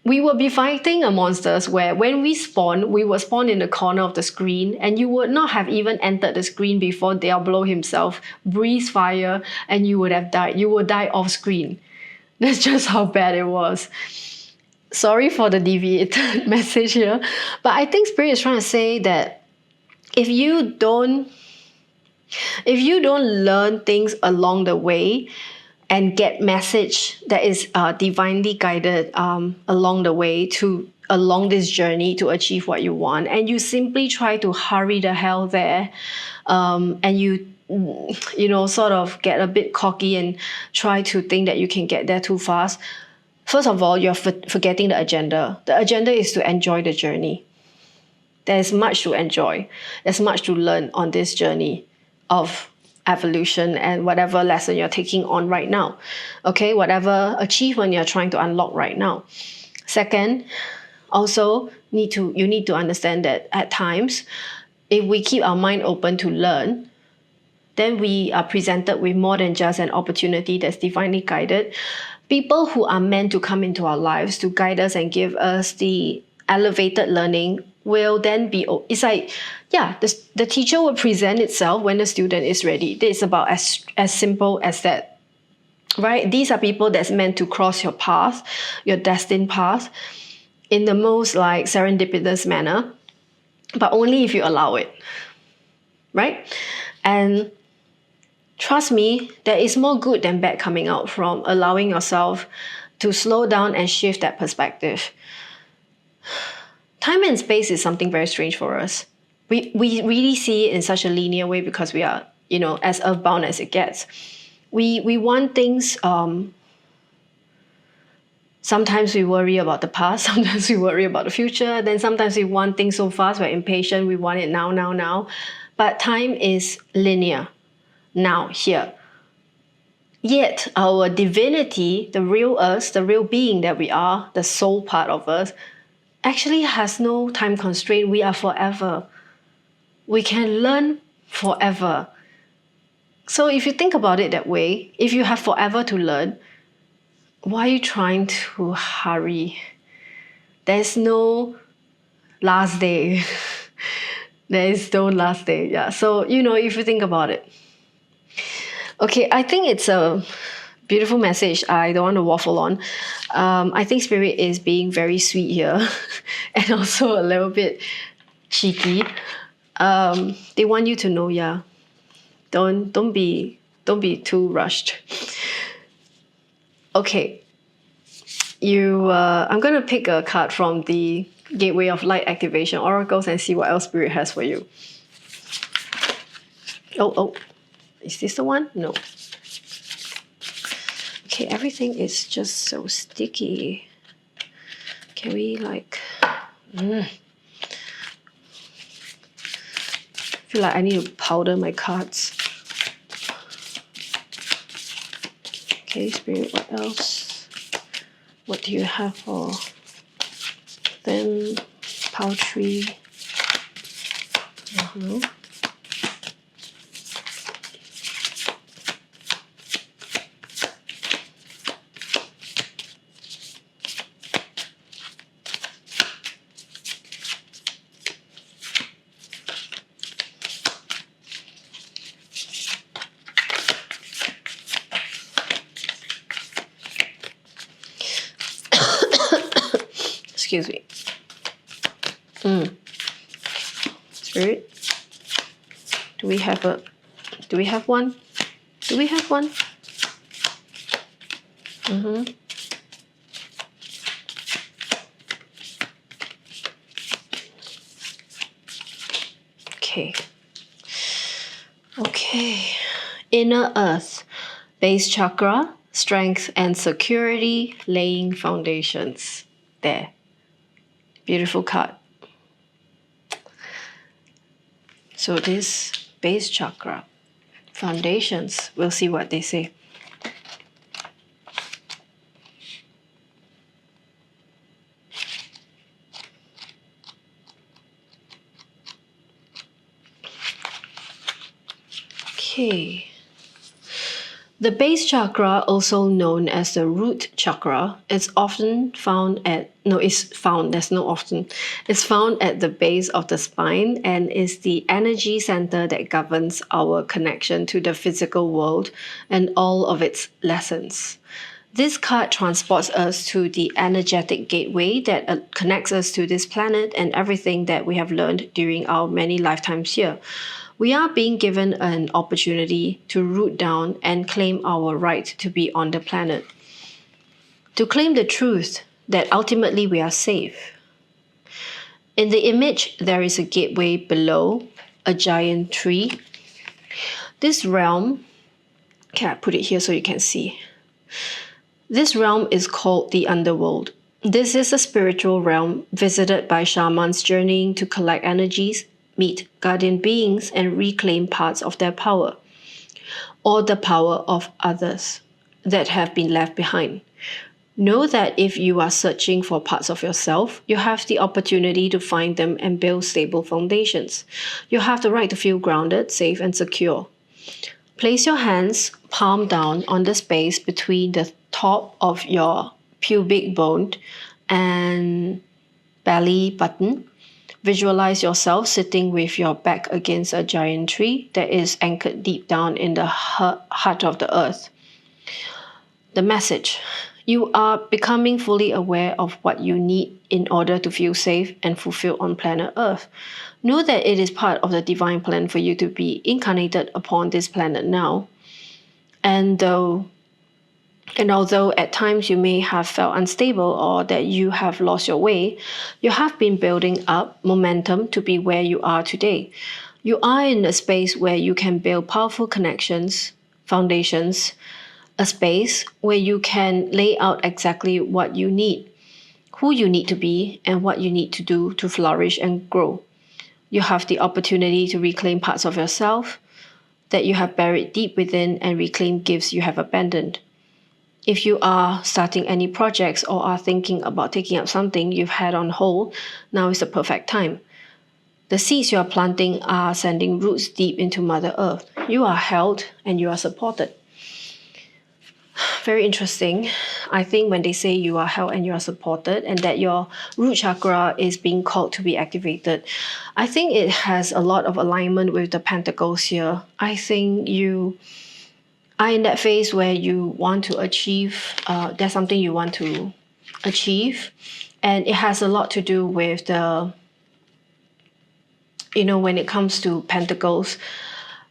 We would be fighting monsters where when we spawn, we would spawn in the corner of the screen, and you would not have even entered the screen before Diablo himself breathes fire and you would have died. You would die off screen. That's just how bad it was. Sorry for the deviated message here, but I think Spirit is trying to say that if you don't learn things along the way, and get message that is divinely guided along the way along this journey to achieve what you want, and you simply try to hurry the hell there, and you sort of get a bit cocky and try to think that you can get there too fast. First of all, you're forgetting the agenda. The agenda is to enjoy the journey. There's much to enjoy. There's much to learn on this journey of evolution and whatever lesson you're taking on right now. Okay, whatever achievement you're trying to unlock right now. Second, also you need to understand that at times, if we keep our mind open to learn, then we are presented with more than just an opportunity that's divinely guided. People who are meant to come into our lives to guide us and give us the elevated learning will then be, it's like, yeah, the teacher will present itself when the student is ready. It's about as simple as that, right? These are people that's meant to cross your path, your destined path, in the most like serendipitous manner, but only if you allow it, right? And trust me, there is more good than bad coming out from allowing yourself to slow down and shift that perspective. Time and space is something very strange for us. We really see it in such a linear way because we are, as earthbound as it gets. We want things, sometimes we worry about the past, sometimes we worry about the future, then sometimes we want things so fast, we're impatient, we want it now. But time is linear, now, here. Yet our divinity, the real us, the real being that we are, the soul part of us, actually has no time constraint. We are forever. We can learn forever. So if you think about it that way, if you have forever to learn, why are you trying to hurry? There's no last day. There is no last day. Yeah. So, if you think about it. Okay, I think it's a beautiful message. I don't want to waffle on. I think Spirit is being very sweet here and also a little bit cheeky. They want you to know, yeah, don't be too rushed. Okay, I'm gonna pick a card from the Gateway of Light Activation Oracles and see what else Spirit has for you. Oh, is this the one? No. Okay, everything is just so sticky. Can we I feel like I need to powder my cards. Okay, Spirit, what else? What do you have for them? Poultry. Excuse me. Spirit, do we have one? Okay. Okay. Inner Earth, base chakra, strength and security, laying foundations. There. Beautiful card. So this base chakra, foundations, we'll see what they say. Okay. The base chakra, also known as the root chakra, is often found at, it's found at the base of the spine and is the energy center that governs our connection to the physical world and all of its lessons. This card transports us to the energetic gateway that connects us to this planet and everything that we have learned during our many lifetimes here. We are being given an opportunity to root down and claim our right to be on the planet. To claim the truth that ultimately we are safe. In the image, there is a gateway below, a giant tree. This realm, okay, I put it here so you can see. This realm is called the underworld. This is a spiritual realm visited by shamans journeying to collect energies, meet guardian beings, and reclaim parts of their power, or the power of others that have been left behind. Know that if you are searching for parts of yourself, you have the opportunity to find them and build stable foundations. You have the right to feel grounded, safe, and secure. Place your hands palm down on the space between the top of your pubic bone and belly button. Visualize yourself sitting with your back against a giant tree that is anchored deep down in the heart of the earth. The message: you are becoming fully aware of what you need in order to feel safe and fulfilled on planet Earth. Know that it is part of the divine plan for you to be incarnated upon this planet now. And although at times you may have felt unstable or that you have lost your way, you have been building up momentum to be where you are today. You are in a space where you can build powerful connections, foundations, a space where you can lay out exactly what you need, who you need to be, and what you need to do to flourish and grow. You have the opportunity to reclaim parts of yourself that you have buried deep within and reclaim gifts you have abandoned. If you are starting any projects or are thinking about taking up something you've had on hold, now is the perfect time. The seeds you are planting are sending roots deep into Mother Earth. You are held and you are supported. Very interesting. I think when they say you are held and you are supported and that your root chakra is being called to be activated, I think it has a lot of alignment with the pentacles here. I think you are in that phase where you want to achieve, there's something you want to achieve, and it has a lot to do with the, when it comes to pentacles,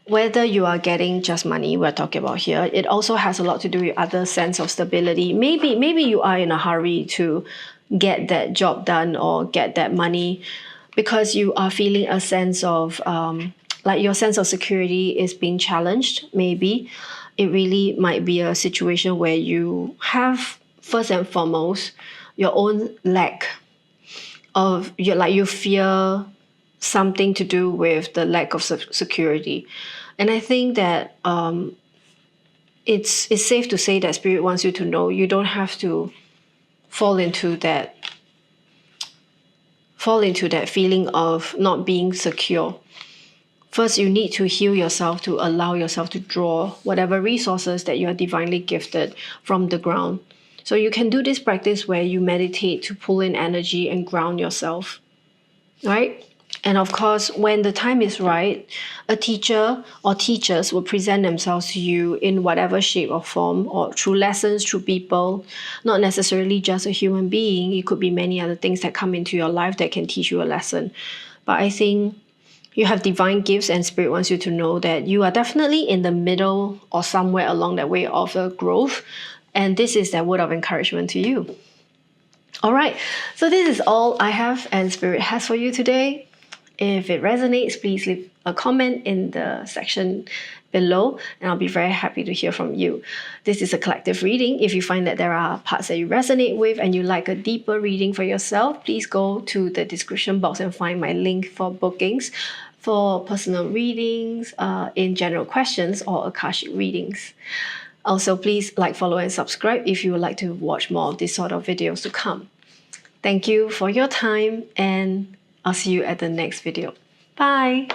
whether you are getting just money, we're talking about here, it also has a lot to do with other sense of stability. Maybe you are in a hurry to get that job done or get that money because you are feeling a sense of, like your sense of security is being challenged, maybe. It really might be a situation where you have, first and foremost, your own lack of, you fear something to do with the lack of security. And I think that it's safe to say that Spirit wants you to know you don't have to fall into that feeling of not being secure. First, you need to heal yourself to allow yourself to draw whatever resources that you are divinely gifted from the ground. So you can do this practice where you meditate to pull in energy and ground yourself, right? And of course, when the time is right, a teacher or teachers will present themselves to you in whatever shape or form, or through lessons, through people, not necessarily just a human being. It could be many other things that come into your life that can teach you a lesson. But I think you have divine gifts and Spirit wants you to know that you are definitely in the middle or somewhere along that way of a growth. And this is that word of encouragement to you. All right, so this is all I have and Spirit has for you today. If it resonates, please leave a comment in the section below, and I'll be very happy to hear from you. This is a collective reading. If you find that there are parts that you resonate with and you like a deeper reading for yourself, please go to the description box and find my link for bookings for personal readings, in general questions, or Akashic readings. Also, please like, follow, and subscribe if you would like to watch more of this sort of videos to come. Thank you for your time, and I'll see you at the next video. Bye!